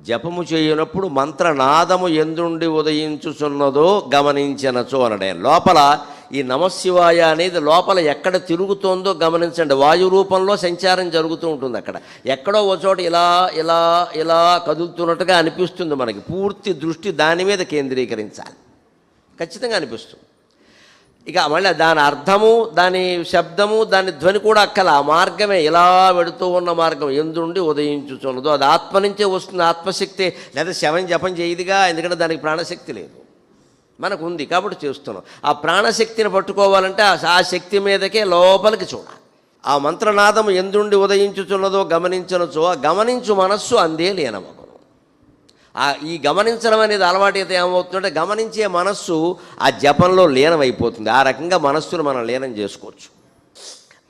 జపము చేయనప్పుడు మంత్రనాదము ఎందుండి ఉదయించుచున్నదో గమనించనచో అనడే. లోపల ఈ నమశివాయ అనేది లోపల ఎక్కడ తిరుగుతోందో గమనించండి. వాయు రూపంలో సంచారం జరుగుతూ ఉంటుంది. అక్కడ ఎక్కడో ఒక చోట ఇలా ఇలా ఇలా కదులుతున్నట్టుగా అనిపిస్తుంది మనకి. పూర్తి దృష్టి దాని మీద కేంద్రీకరించాలి, ఖచ్చితంగా అనిపిస్తుంది. ఇక మళ్ళీ దాని అర్థము, దాని శబ్దము, దాని ధ్వని కూడా అక్కల. ఆ మార్గమే ఇలా వెడుతూ ఉన్న మార్గం ఎందుండి ఉదయించుచున్నదో అది ఆత్మ నుంచే వస్తుంది. ఆత్మశక్తి. లేదా శవం జపం చేయదుగా, ఎందుకంటే దానికి ప్రాణశక్తి లేదు, మనకు ఉంది కాబట్టి చేస్తున్నాం. ఆ ప్రాణశక్తిని పట్టుకోవాలంటే ఆ శక్తి మీదకే లోపలికి చూడాలి. ఆ మంత్రనాదము ఎందుండి ఉదయించుచున్నదో గమనించనచో ఆ గమనించు మనస్సు అందే లీనమగును. ఈ గమనించడం అనేది అలవాటు అయితే ఏమవుతుందంటే గమనించే మనస్సు ఆ జపంలో లీనమైపోతుంది. ఆ రకంగా మనస్సును మనం లీనం చేసుకోవచ్చు.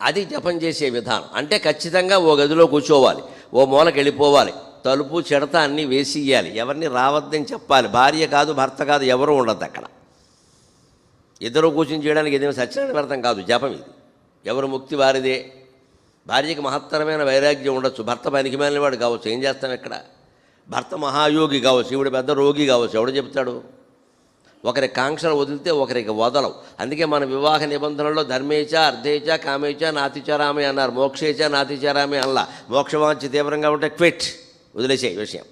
అది జపం చేసే విధానం. అంటే ఖచ్చితంగా ఓ గదిలో కూర్చోవాలి, ఓ మూలకి వెళ్ళిపోవాలి, తలుపు చెడత అన్నీ వేసి ఇయ్యాలి, ఎవరిని రావద్దని చెప్పాలి. భార్య కాదు, భర్త కాదు, ఎవరు ఉండద్దు అక్కడ. ఇద్దరు కూర్చుని చేయడానికి ఏదైనా సత్యనారాయణ వ్రతం కాదు, జపం ఇది. ఎవరు ముక్తి వారిదే. భార్యకి మహత్తరమైన వైరాగ్యం ఉండొచ్చు, భర్త పనికి మాలినవాడు కావచ్చు, ఏం చేస్తాం ఇక్కడ. భర్త మహాయోగి కావచ్చు, ఈవిడ పెద్ద రోగి కావచ్చు, ఎవడు చెప్తాడు. ఒకరి కాంక్షలు వదిలితే ఒకరికి వదలవు. అందుకే మన వివాహ నిబంధనల్లో ధర్మేచ అర్ధేచ కామేచ నాతిచారామే అన్నారు. మోక్షేచ నాతిచారామే అల్లా. మోక్షవాంఛ తీవ్రంగా ఉంటే క్విట్, వదిలేసే విషయం.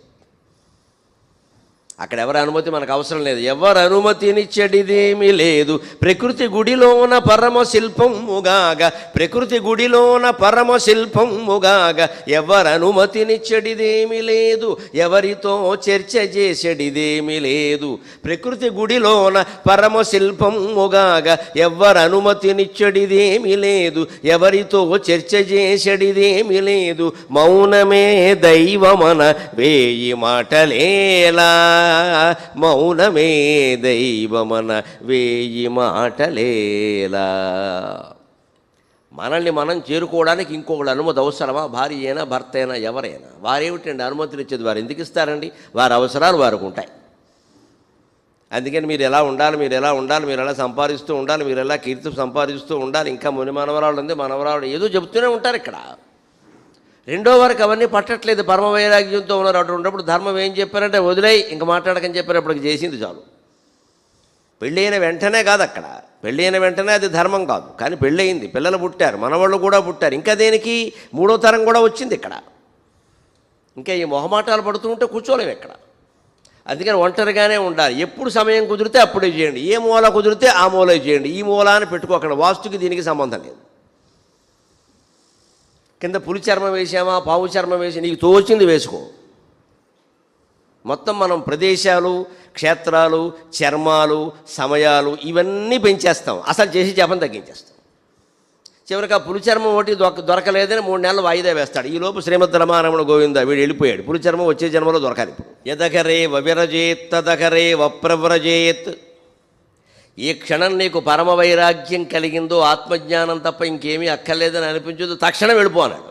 అక్కడ ఎవరి అనుమతి మనకు అవసరం లేదు. ఎవరు అనుమతినిచ్చడిదేమీ లేదు. ప్రకృతి గుడిలోన పరమ శిల్పముగాగ, ప్రకృతి గుడిలోన పరమ శిల్పముగాగ, ఎవరు అనుమతినిచ్చడిదేమీ లేదు, ఎవరితో చర్చ చేసేడిదేమీ లేదు. ప్రకృతి గుడిలోన పరమ శిల్పముగాగ, ఎవరు అనుమతినిచ్చడిదేమీ లేదు, ఎవరితో చర్చ చేసేడిదేమీ లేదు. మౌనమే దైవమన వేయి మాటలేలా, మౌనమే దైవమన వేయి మాటలేలా. మనల్ని మనం చేరుకోవడానికి ఇంకొకటి అనుమతి అవసరమా? భార్య అయినా భర్త అయినా ఎవరైనా. వారేమిటండి అనుమతులు ఇచ్చేది? వారు ఎందుకు ఇస్తారండి? వారి అవసరాలు వారికి ఉంటాయి. అందుకని మీరు ఎలా ఉండాలి, మీరు ఎలా ఉండాలి, మీరు ఎలా సంపాదిస్తూ ఉండాలి, మీరు ఎలా కీర్తి సంపాదిస్తూ ఉండాలి. ఇంకా ముని మనవరాలు ఉంది, మనవరాలు ఏదో చెబుతూనే ఉంటారు ఇక్కడ. రెండో వారికి అవన్నీ పట్టట్లేదు, పరమ వైరాగ్యంతో ఉన్నారు. అటు ఉన్నప్పుడు ధర్మం ఏం చెప్పారంటే వదిలేయి, ఇంక మాట్లాడకని చెప్పారు. అప్పటికి చేసింది చాలు. పెళ్ళైన వెంటనే కాదు అక్కడ, పెళ్ళైన వెంటనే అది ధర్మం కాదు. కానీ పెళ్ళయింది, పిల్లలు పుట్టారు, మనవాళ్ళు కూడా పుట్టారు. ఇంకా దేనికి మూడో తరం కూడా వచ్చింది ఇక్కడ. ఇంకా ఈ మొహమాటాలు పడుతూ ఉంటే కూర్చోలేము ఇక్కడ. అందుకని ఒంటరిగానే ఉండాలి. ఎప్పుడు సమయం కుదిరితే అప్పుడే చేయండి, ఏ మూల కుదిరితే ఆ మూల చేయండి. ఈ మూల అని పెట్టుకోకండి, వాస్తుకి దీనికి సంబంధం లేదు. కింద పులి చర్మం వేసామా, పావు చర్మం వేసి నీకు తోచింది వేసుకో. మొత్తం మనం ప్రదేశాలు, క్షేత్రాలు, చర్మాలు, సమయాలు ఇవన్నీ పెంచేస్తాం. అసలు చేసి జపం తగ్గించేస్తాం. చివరికి ఆ పులి చర్మం ఒకటి దొరకలేదని 3 నెలలు వాయిదా వేస్తాడు. ఈలోపు శ్రీమద్ రమారమణ గోవింద వీడు వెళ్ళిపోయాడు. పులి చర్మం వచ్చే జన్మలో దొరకాలి. ఇప్పుడు యదకరే వవిరజేత్ తదకరే వప్రవ్రజేత్. ఏ క్షణం నీకు పరమ వైరాగ్యం కలిగిందో, ఆత్మజ్ఞానం తప్ప ఇంకేమీ అక్కర్లేదని అనిపించదు, తక్షణం వెళ్ళిపోనాడు.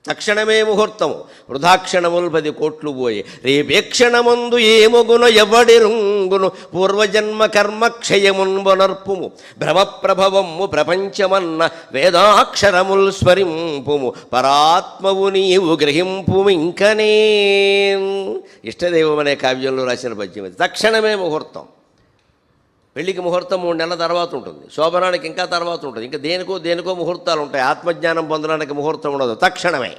తక్షణమే ముహూర్తము, వృధాక్షణములు 10 కోట్లు పోయి. రేపే క్షణమందు ఏమొగున ఎవడి రుంగును, పూర్వజన్మ కర్మ క్షయమున్బొనర్పుము. భ్రమప్రభవము ప్రపంచమన్న వేదాక్షరముల్ స్మరింపుము. పరాత్మవు నీవు గ్రహింపుము ఇంకనే. ఇష్టదైవం అనే కావ్యంలో రాసిన పద్యం ఇది. తక్షణమే ముహూర్తం. పెళ్ళికి ముహూర్తం 3 నెలల తర్వాత ఉంటుంది, శోభనానికి ఇంకా తర్వాత ఉంటుంది, ఇంకా దేనికో ముహూర్తాలు ఉంటాయి. ఆత్మజ్ఞానం పొందడానికి ముహూర్తం ఉండదు, తక్షణమే.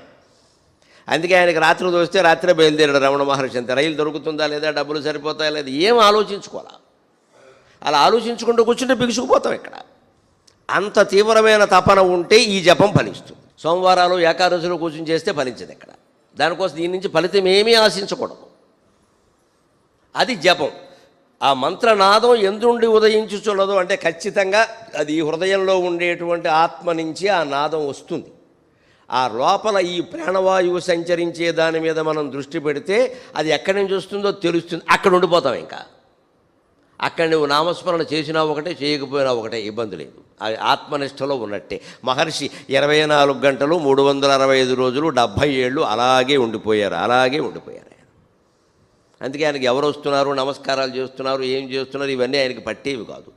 అందుకే ఆయనకి రాత్రి దోస్తే రాత్రే బయలుదేరాడు రమణ మహర్షి. అంతే. రైలు దొరుకుతుందా లేదా, డబ్బులు సరిపోతాయా లేదా, ఏం ఆలోచించుకోవాలా. అలా ఆలోచించుకుంటూ కూర్చుంటే బిగుసుకుపోతాం ఇక్కడ. అంత తీవ్రమైన తపన ఉంటే ఈ జపం ఫలిస్తుంది. సోమవారాలు ఏకాదశులు కూర్చుని చేస్తే ఫలించదు ఇక్కడ. దానికోసం దీని నుంచి ఫలితం ఏమీ ఆశించకూడదు. అది జపం. ఆ మంత్రనాదం ఎందుండి ఉదయించుచున్నదో అంటే ఖచ్చితంగా అది హృదయంలో ఉండేటువంటి ఆత్మ నుంచి ఆ నాదం వస్తుంది. ఆ లోపల ఈ ప్రాణవాయువు సంచరించే దాని మీద మనం దృష్టి పెడితే అది ఎక్కడి నుంచి వస్తుందో తెలుస్తుంది. అక్కడ ఉండిపోతాం. ఇంకా అక్కడ నువ్వు నామస్మరణ చేసినా ఒకటే, చేయకపోయినా ఒకటే, ఇబ్బంది లేదు. అది ఆత్మనిష్టలో ఉన్నట్టే. మహర్షి 24 గంటలు 365 రోజులు 70 ఏళ్ళు అలాగే ఉండిపోయారు. అందుకే ఆయనకి ఎవరు వస్తున్నారు, నమస్కారాలు చేస్తున్నారు, ఏం చేస్తున్నారు, ఇవన్నీ ఆయనకి పట్టేవి కాదు.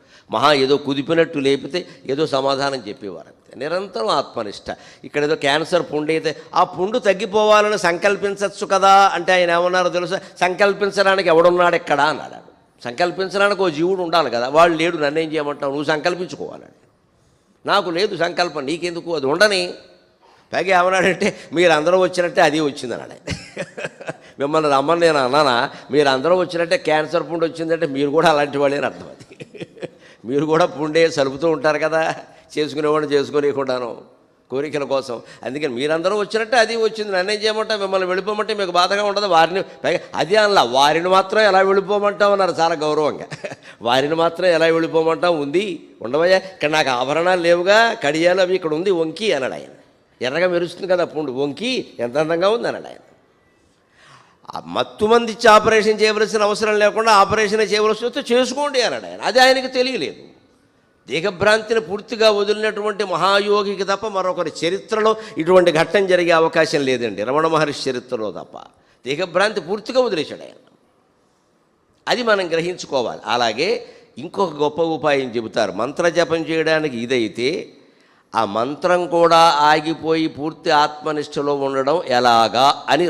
ఏదో కుదిపినట్టు లేపితే ఏదో సమాధానం చెప్పేవారు అంతే. నిరంతరం ఆత్మనిష్ట. ఇక్కడ ఏదో క్యాన్సర్ పుండు అయితే ఆ పుండు తగ్గిపోవాలని సంకల్పించవచ్చు కదా అంటే ఆయన ఏమన్నారో తెలుసా, సంకల్పించడానికి ఎవడున్నాడు ఎక్కడా అన్నాడు. సంకల్పించడానికి ఓ జీవుడు ఉండాలి కదా, వాడు లేడు, నన్నేం చేయమంటావు, నువ్వు సంకల్పించుకోవాలని. నాకు లేదు సంకల్పం, నీకెందుకు, అది ఉండని. పైగా ఏమన్నాడంటే మీరు అందరూ వచ్చినట్టే అది వచ్చిందన్నాడు. మిమ్మల్ని రమ్మని నేను అన్నానా, మీరు అందరూ వచ్చినట్టే క్యాన్సర్ పుండు వచ్చిందంటే మీరు కూడా అలాంటి వాళ్ళని అర్థం. అది మీరు కూడా పుండే సలుపుతూ ఉంటారు కదా, చేసుకునేవాడిని చేసుకోలేకుండాను కోరికల కోసం. అందుకని మీరందరూ వచ్చినట్టే అది వచ్చింది, నన్నేం చేయమంటా, మిమ్మల్ని వెళ్ళిపోమంటే మీకు బాధగా ఉండదు. వారిని పైగా అది అనలా, వారిని మాత్రం ఎలా వెళ్ళిపోమంటాం అన్నారు చాలా గౌరవంగా. వారిని మాత్రం ఎలా వెళ్ళిపోమంటాం, ఉంది ఉండవయ్యా, ఇక్కడ నాకు ఆభరణాలు లేవుగా, కడియాలు అవి ఇక్కడ ఉంది, వంకి అన్నాడు ఆయన. ఎర్రగా మెరుస్తుంది కదా పుండు, వంకి ఎంత అందంగా ఉంది అన్నాడు ఆయన. మత్తు మంది ఇచ్చి ఆపరేషన్ చేయవలసిన అవసరం లేకుండా ఆపరేషన్ చేయవలసి వస్తే చేసుకోండి అన్నాడు ఆయన. అది ఆయనకి తెలియలేదు. దేహభ్రాంతిని పూర్తిగా వదిలినటువంటి మహాయోగికి తప్ప మరొకరి చరిత్రలో ఇటువంటి ఘట్టం జరిగే అవకాశం లేదండి, రమణ మహర్షి చరిత్రలో తప్ప. దేహభ్రాంతి పూర్తిగా వదిలేశాడు ఆయన. అది మనం గ్రహించుకోవాలి. అలాగే ఇంకొక గొప్ప ఉపాయం చెబుతారు. మంత్రజపం చేయడానికి ఇదైతే ఆ మంత్రం కూడా ఆగిపోయి పూర్తి ఆత్మనిష్టలో ఉండడం ఎలాగా అని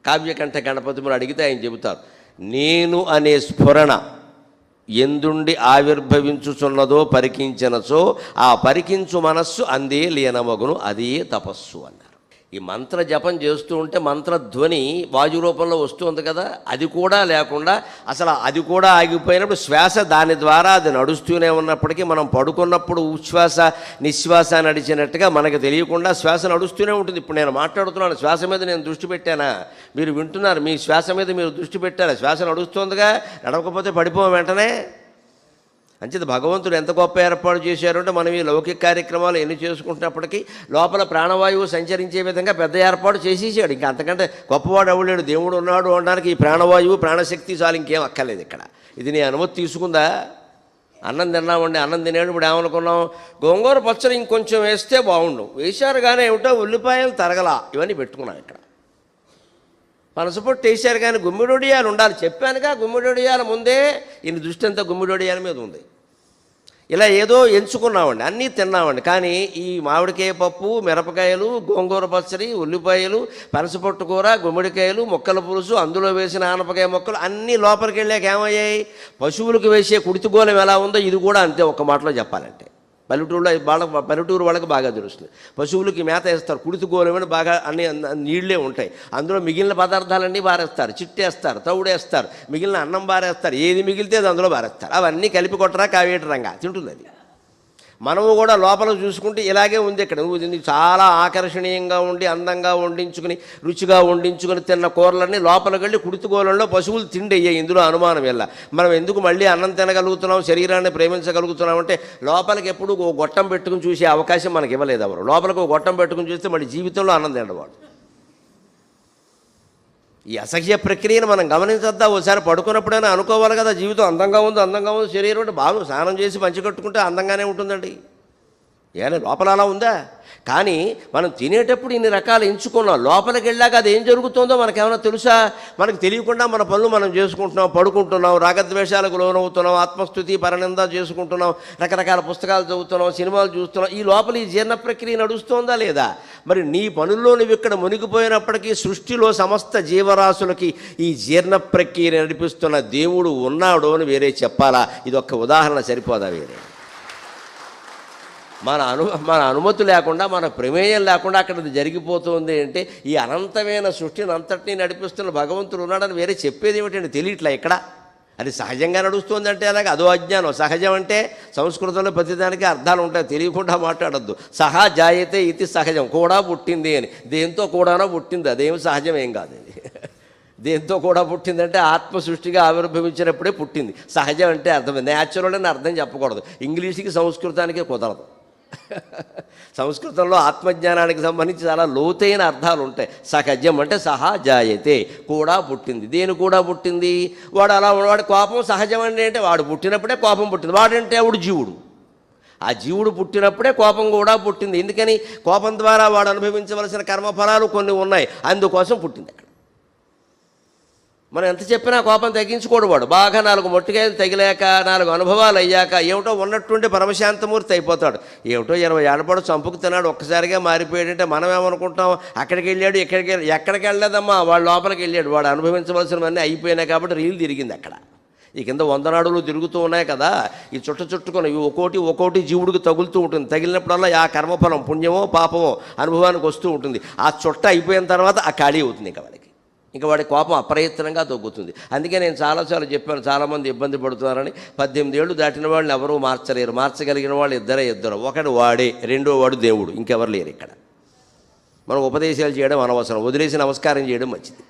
కావ్యకంఠ గణపతిని అడిగితే ఆయన చెబుతారు, నేను అనే స్ఫురణ ఎందుండి ఆవిర్భవించుచున్నదో పరికించినచో ఆ పరికించు మనస్సు అందే లీనమగును, అదే తపస్సు అన్నారు. ఈ మంత్ర జపం చేస్తూ ఉంటే మంత్రధ్వని వాయు రూపంలో వస్తుంది కదా, అది కూడా లేకుండా అసలు అది కూడా ఆగిపోయినప్పుడు శ్వాస దాని ద్వారా అది నడుస్తూనే ఉన్నప్పటికీ మనం పడుకున్నప్పుడు ఉచ్ఛ్వాస నిశ్వాస నడిచినట్టుగా మనకు తెలియకుండా శ్వాస నడుస్తూనే ఉంటుంది. ఇప్పుడు నేను మాట్లాడుతున్నాను, శ్వాస మీద నేను దృష్టి పెట్టానా, మీరు వింటున్నారు, మీ శ్వాస మీద మీరు దృష్టి పెట్టారా, శ్వాస నడుస్తుందిగా, నడవకపోతే పడిపోం వెంటనే. అంచేత భగవంతుడు ఎంత గొప్ప ఏర్పాటు చేశారు అంటే మనం ఈ లౌకిక కార్యక్రమాలు ఎన్ని చేసుకుంటున్నప్పటికీ లోపల ప్రాణవాయువు సంచరించే విధంగా పెద్ద ఏర్పాటు చేసేసాడు. ఇంకా అంతకంటే గొప్పవాడు ఎవలేడు, దేవుడు ఉన్నాడు అనడానికి ఈ ప్రాణవాయువు ప్రాణశక్తి చాలు, ఇంకేం అక్కర్లేదు ఇక్కడ. ఇది నీ అనుమతి తీసుకుందా? అన్నం తిన్నామండి, అన్నం తినేడు ఇప్పుడు ఏమనుకున్నాం, గోంగూర పచ్చడి ఇంకొంచెం వేస్తే బాగుండు, వేశారు కానీ ఏమిటో ఉల్లిపాయలు తరగలా, ఇవన్నీ పెట్టుకున్నాం ఇక్కడ. పనసపొట్టు వేశారు కానీ గుమ్మిడొడియాలు ఉండాలి, చెప్పానుగా గుమ్మిడొడియాల ముందే ఈయన దృష్టి అంతా గుమ్మిడొడియాల మీద ఉంది. ఇలా ఏదో ఎంచుకున్నామండి, అన్నీ తిన్నామండి, కానీ ఈ మామిడికాయ పప్పు, మిరపకాయలు, గోంగూర పచ్చడి, ఉల్లిపాయలు, పనసపొట్టు కూర, గుమ్మడికాయలు, మొక్కల పులుసు, అందులో వేసిన ఆనపకాయ మొక్కలు అన్నీ లోపలికి వెళ్ళాక ఏమయ్యాయి, పశువులకు వేసే కుడితిగోళం ఎలా ఉందో ఇది కూడా అంతే. ఒక్క మాటలో చెప్పాలంటే పల్లెటూరు వాళ్ళకి బాగా తెలుస్తుంది. పశువులకి మేత వేస్తారు, కుడితిగోళమని బాగా అన్ని నీళ్లే ఉంటాయి, అందులో మిగిలిన పదార్థాలన్నీ బారేస్తారు, చిట్టేస్తారు, తౌడేస్తారు, మిగిలిన అన్నం బారేస్తారు, ఏది మిగిలితే అది అందులో బారేస్తారు. అవన్నీ కలిపి కొట్టరా కావేటి రంగా తింటుంది అది. మనము కూడా లోపల చూసుకుంటే ఇలాగే ఉంది. ఇక్కడ నువ్వు చాలా ఆకర్షణీయంగా ఉండి అందంగా వండించుకుని రుచిగా వండించుకుని తిన్న కూరలన్నీ లోపలికి వెళ్ళి కుడితిగోళంలో పశువులు తిండి అయ్యాయి, ఇందులో అనుమానం వెళ్ళా. మనం ఎందుకు మళ్ళీ అన్నం తినగలుగుతున్నాం, శరీరాన్ని ప్రేమించగలుగుతున్నాం అంటే లోపలికి ఎప్పుడు ఓ గొట్టం పెట్టుకుని చూసే అవకాశం మనకి ఇవ్వలేదు ఎవరు. లోపలికి ఓ గొట్టం పెట్టుకుని చూస్తే మళ్ళీ జీవితంలో అన్నం తినవాడు. ఈ అసహ్య ప్రక్రియను మనం గమనించద్దా? ఒకసారి పడుకున్నప్పుడైనా అనుకోవాలి కదా, జీవితం అందంగా ఉంది శరీరం అంటే బాగు స్నానం చేసి పంచి కట్టుకుంటే అందంగానే ఉంటుందండి. ఏమైనా లోపల అలా ఉందా? కానీ మనం తినేటప్పుడు ఇన్ని రకాలు ఎంచుకున్నాం, లోపలికి వెళ్ళాక అది ఏం జరుగుతుందో మనకేమైనా తెలుసా? మనకు తెలియకుండా మన పనులు మనం చేసుకుంటున్నాం, పడుకుంటున్నాం, రాగద్వేషాలకు లోనవుతున్నాం, ఆత్మస్థుతి పరనింద చేసుకుంటున్నాం, రకరకాల పుస్తకాలు చదువుతున్నాం, సినిమాలు చూస్తున్నాం. ఈ లోపల ఈ జీర్ణ ప్రక్రియ నడుస్తుందా లేదా? మరి నీ పనుల్లో నువ్వు ఇక్కడ మునిగిపోయినప్పటికీ సృష్టిలో సమస్త జీవరాశులకి ఈ జీర్ణ ప్రక్రియ నడిపిస్తున్న దేవుడు ఉన్నాడు అని వేరే చెప్పాలా? ఇది ఒక్క ఉదాహరణ సరిపోదా? వేరే మన అనుమతి లేకుండా, మన ప్రమేయం లేకుండా అక్కడ జరిగిపోతుంది అంటే ఈ అనంతమైన సృష్టిని అంతటినీ నడిపిస్తున్న భగవంతుడు ఉన్నాడని వేరే చెప్పేది ఏమిటండి? తెలియట్లా ఇక్కడ. అది సహజంగా నడుస్తుంది అంటే అలాగే అదో అజ్ఞానం. సహజం అంటే సంస్కృతంలో ప్రతిదానికి అర్థాలు ఉంటాయి, తెలియకుండా మాట్లాడద్దు. సహా జాయతే ఇది సహజం, కూడా పుట్టింది అని. దేంతో కూడానో పుట్టింది, అదేమి సహజం ఏం కాదు. అది దేంతో కూడా పుట్టిందంటే ఆత్మ సృష్టిగా ఆవిర్భవించినప్పుడే పుట్టింది. సహజం అంటే అర్థం న్యాచురల్ అని అర్థం చెప్పకూడదు. ఇంగ్లీష్కి సంస్కృతానికి కుదరదు. సంస్కృతంలో ఆత్మజ్ఞానానికి సంబంధించి చాలా లోతైన అర్థాలు ఉంటాయి. సహజం అంటే సహా జాయతే, కూడా పుట్టింది. దేని కూడా పుట్టింది? వాడు అలా వాడి కోపం సహజం అంటే వాడు పుట్టినప్పుడే కోపం పుట్టింది. వాడంటే వాడు జీవుడు. ఆ జీవుడు పుట్టినప్పుడే కోపం కూడా పుట్టింది. ఎందుకని? కోపం ద్వారా వాడు అనుభవించవలసిన కర్మఫలాలు కొన్ని ఉన్నాయి, అందుకోసం పుట్టింది అక్కడ. మనం ఎంత చెప్పినా కోపం తగ్గించుకోడు వాడు. బాగా 4 మొట్టికాయలు తగిలాక 4 అనుభవాలు అయ్యాక ఏమిటో ఉన్నట్టుండి పరమశాంతమూర్తి అయిపోతాడు. ఏమిటో 20 ఏళ్ళ పాటు చంపుకు తిన్నాడు, ఒక్కసారిగా మారిపోయాడంటే మనం ఏమనుకుంటాం, అక్కడికి వెళ్ళాడు ఎక్కడికి వెళ్ళలేదమ్మా, వాడు లోపలికి వెళ్ళాడు, వాడు అనుభవించవలసినవన్నీ అయిపోయినాయి కాబట్టి రీలు తిరిగింది అక్కడ. ఈ కింద 100 నాడులు తిరుగుతూ ఉన్నాయి కదా, ఈ చుట్టుకొని ఇవి ఒక్కోటి జీవుడికి తగులుతూ ఉంటుంది. తగిలినప్పుడల్లా ఆ కర్మఫలం పుణ్యమో పాపమో అనుభవానికి వస్తూ ఉంటుంది. ఆ చుట్ట అయిపోయిన తర్వాత ఆ ఖాళీ అవుతుంది ఇంకా వాడి కోపం అప్రయత్నంగా తగ్గుతుంది. అందుకే నేను చాలాసార్లు చెప్పాను, చాలామంది ఇబ్బంది పడుతున్నారని. 18 ఏళ్ళు దాటిన వాళ్ళని ఎవరూ మార్చలేరు. మార్చగలిగిన వాళ్ళు ఇద్దరు. ఒకడు వాడే, రెండో వాడు దేవుడు, ఇంకెవరు లేరు ఇక్కడ. మనం ఉపదేశాలు చేయడం అనవసరం, వదిలేసి నమస్కారం చేయడం మంచిది.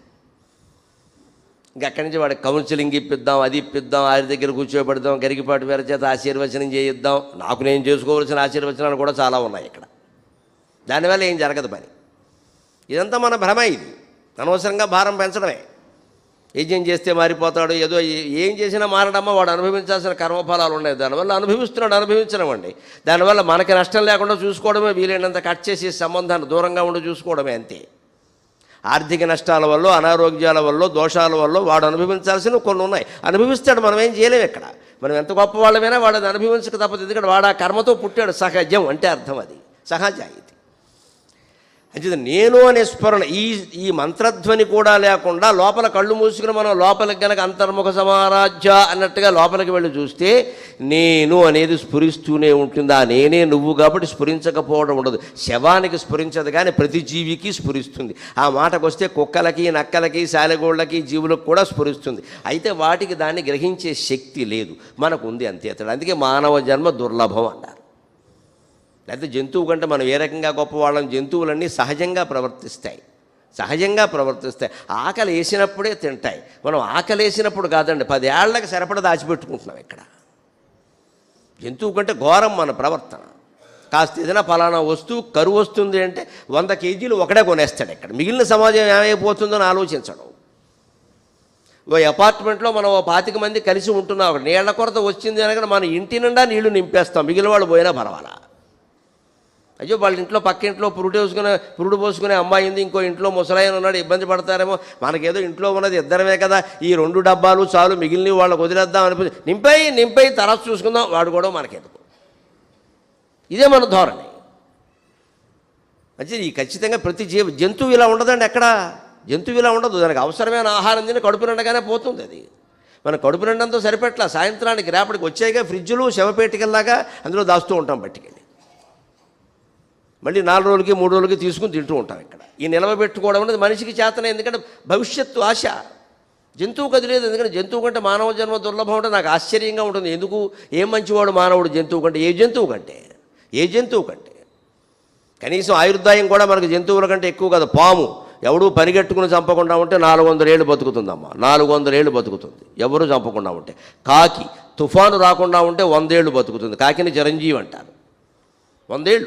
ఇంకక్కడి నుంచి వాడికి కౌన్సిలింగ్ ఇప్పిద్దాం, అది ఇప్పిద్దాం, ఆరి దగ్గర కూర్చోబెడదాం, గరికిపాటి వేరే చేత ఆశీర్వచనం చేయిద్దాం. నాకు నేను చేసుకోవాల్సిన ఆశీర్వచనాలు కూడా చాలా ఉన్నాయి ఇక్కడ. దానివల్ల ఏం జరగదు పని. ఇదంతా మన భ్రమ. ఇది అనవసరంగా భారం పెంచడమే. యజ్ఞం చేస్తే మారిపోతాడు, ఏదో ఏం చేసినా మారడమ్మా, వాడు అనుభవించాల్సిన కర్మఫలాలు ఉన్నాయి. దానివల్ల అనుభవించడం అండి. దానివల్ల మనకి నష్టం లేకుండా చూసుకోవడమే, వీలైనంత కట్ చేసి సంబంధాన్ని దూరంగా ఉండి చూసుకోవడమే అంతే. ఆర్థిక నష్టాల వల్ల, అనారోగ్యాల వల్ల, దోషాల వల్ల వాడు అనుభవించాల్సినవి కొన్ని ఉన్నాయి. అనుభవిస్తాడు, మనం ఏం చేయలేము ఇక్కడ. మనం ఎంత గొప్ప వాళ్ళమైనా వాడు అది అనుభవించక తప్పదు. ఎందుకంటే వాడు ఆ కర్మతో పుట్టాడు. సహజం అంటే అర్థం అది, సహజ. ఇది అంచేది నేను అనే స్ఫురణ, ఈ మంత్రధ్వని కూడా లేకుండా లోపల కళ్ళు మూసుకుని మనం లోపలికి కనుక అంతర్ముఖ సమారాధ్య అన్నట్టుగా లోపలికి వెళ్ళి చూస్తే నేను అనేది స్ఫురిస్తూనే ఉంటుంది. ఆ నేనే నువ్వు కాబట్టి స్ఫురించకపోవడం ఉండదు. శవానికి స్ఫురించదు కానీ ప్రతి జీవికి స్ఫురిస్తుంది. ఆ మాటకు వస్తే కుక్కలకి, నక్కలకి, శాలెగోళ్ళకి, జీవులకు కూడా స్ఫురిస్తుంది. అయితే వాటికి దాన్ని గ్రహించే శక్తి లేదు, మనకు ఉంది అంతే. అందుకే మానవ జన్మ దుర్లభం అన్నారు. లేకపోతే జంతువు కంటే మనం ఏ రకంగా గొప్పవాళ్ళం, జంతువులన్నీ సహజంగా ప్రవర్తిస్తాయి. ఆకలి వేసినప్పుడే తింటాయి. మనం ఆకలి వేసినప్పుడు కాదండి, 10 ఏళ్లకు సరిపడ దాచిపెట్టుకుంటున్నాం ఇక్కడ. జంతువు కంటే ఘోరం మన ప్రవర్తన. కాస్త ఏదైనా ఫలానా వస్తువు కరువు వస్తుంది అంటే 100 కేజీలు ఒకడే కొనేస్తాడు ఇక్కడ. మిగిలిన సమాజం ఏమైపోతుందో అని ఆలోచించడం. ఓ అపార్ట్మెంట్లో మనం 25 మంది కలిసి ఉంటున్నాం. ఒక నీళ్ల కొరత వచ్చింది అనగా మన ఇంటి నిండా నీళ్లు నింపేస్తాం, మిగిలిన వాళ్ళు పోయినా పర్వాలా. అయ్యో వాళ్ళ ఇంట్లో పక్క ఇంట్లో పురుడు పోసుకునే అమ్మాయి ఉంది, ఇంకో ఇంట్లో ముసలాయన ఉన్నాడు, ఇబ్బంది పడతారేమో. మనకేదో ఇంట్లో ఉన్నది ఇద్దరమే కదా, ఈ 2 డబ్బాలు చాలు, మిగిలినవి వాళ్ళకు వదిలేద్దాం అనిపించి నింపై తర్వాత చూసుకుందాం, వాడు కూడా మనకెందుకు. ఇదే మన ధోరణి. మంచిది. ఖచ్చితంగా ప్రతి జంతువు ఇలా ఉండదండి. ఎక్కడ జంతువు ఇలా ఉండదు. దానికి అవసరమైన ఆహారం తిని కడుపు నిండగానే పోతుంది. అది మన కడుపు నిండంతో సరిపెట్ల. సాయంత్రానికి రేపటికి వచ్చాయిగా ఫ్రిడ్జ్లు, శవపేటికల్లాగా అందులో దాస్తూ ఉంటాం పట్టుకెళ్ళి. మళ్ళీ 4 రోజులకి 3 రోజులకి తీసుకుని తింటూ ఉంటాం ఇక్కడ. ఈ నిలవబెట్టుకోవడం అనేది మనిషికి చేతనే. ఎందుకంటే భవిష్యత్తు ఆశ. జంతువుకి అది లేదు. ఎందుకంటే జంతువు కంటే మానవ జన్మ దుర్లభం అంటే నాకు ఆశ్చర్యంగా ఉంటుంది. ఎందుకు? ఏం మంచివాడు మానవుడు జంతువు కంటే? ఏ జంతువు కంటే కనీసం ఆయుర్దాయం కూడా మనకు జంతువుల కంటే ఎక్కువ కదా. పాము ఎవడు పరిగెట్టుకుని చంపకుండా ఉంటే 400 ఏళ్ళు బతుకుతుందమ్మా. 400 ఏళ్ళు బతుకుతుంది ఎవరు చంపకుండా ఉంటే. కాకి తుఫాను రాకుండా ఉంటే 100 ఏళ్ళు బతుకుతుంది. కాకిని చిరంజీవి అంటారు. 100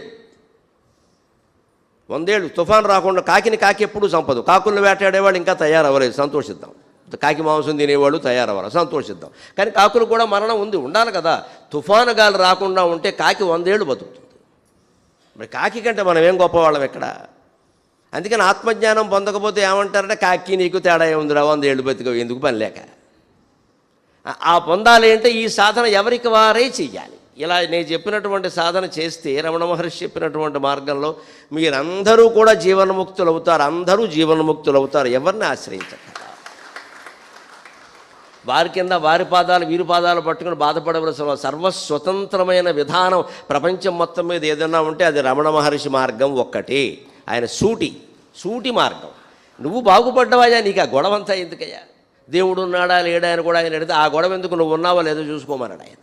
ఏళ్ళు తుఫాను రాకుండా. కాకి ఎప్పుడూ చంపదు. కాకులను వేటాడేవాళ్ళు ఇంకా తయారవ్వలేదు, సంతోషిద్దాం. కాకి మాంసం తినేవాళ్ళు తయారవ్వరు, సంతోషిద్దాం. కానీ కాకులు కూడా మరణం ఉండాలి కదా. తుఫాను గాలి రాకుండా ఉంటే కాకి 100 ఏళ్ళు బతుకుతుంది. మరి కాకి కంటే మనం ఏం గొప్పవాళ్ళం ఎక్కడ? అందుకని ఆత్మజ్ఞానం పొందకపోతే ఏమంటారంటే కాకి నీకు తేడా ఏముందిరా, 100 ఏళ్ళు బతుకవు, ఎందుకు పని లేక. ఆ పొందాలి అంటే ఈ సాధన ఎవరికి వారే చెయ్యాలి. ఇలా నేను చెప్పినటువంటి సాధన చేస్తే, రమణ మహర్షి చెప్పినటువంటి మార్గంలో మీరందరూ కూడా జీవన్ముక్తులు అవుతారు. ఎవరిని ఆశ్రయించక వారి కింద వారి పాదాలు వీరి పాదాలు పట్టుకుని బాధపడవలసిన సర్వస్వతంత్రమైన విధానం ప్రపంచం మొత్తం మీద ఏదన్నా ఉంటే అది రమణ మహర్షి మార్గం ఒక్కటే. ఆయన సూటి మార్గం. నువ్వు బాగుపడ్డవాయా, నీకు ఆ గొడవ అంతా ఎందుకయ్యా? దేవుడు ఉన్నాడా లేడా అని కూడా ఆయన అడిగితే ఆ గొడవ ఎందుకు, నువ్వు ఉన్నావా లేదో చూసుకోమన్నాడు ఆయన.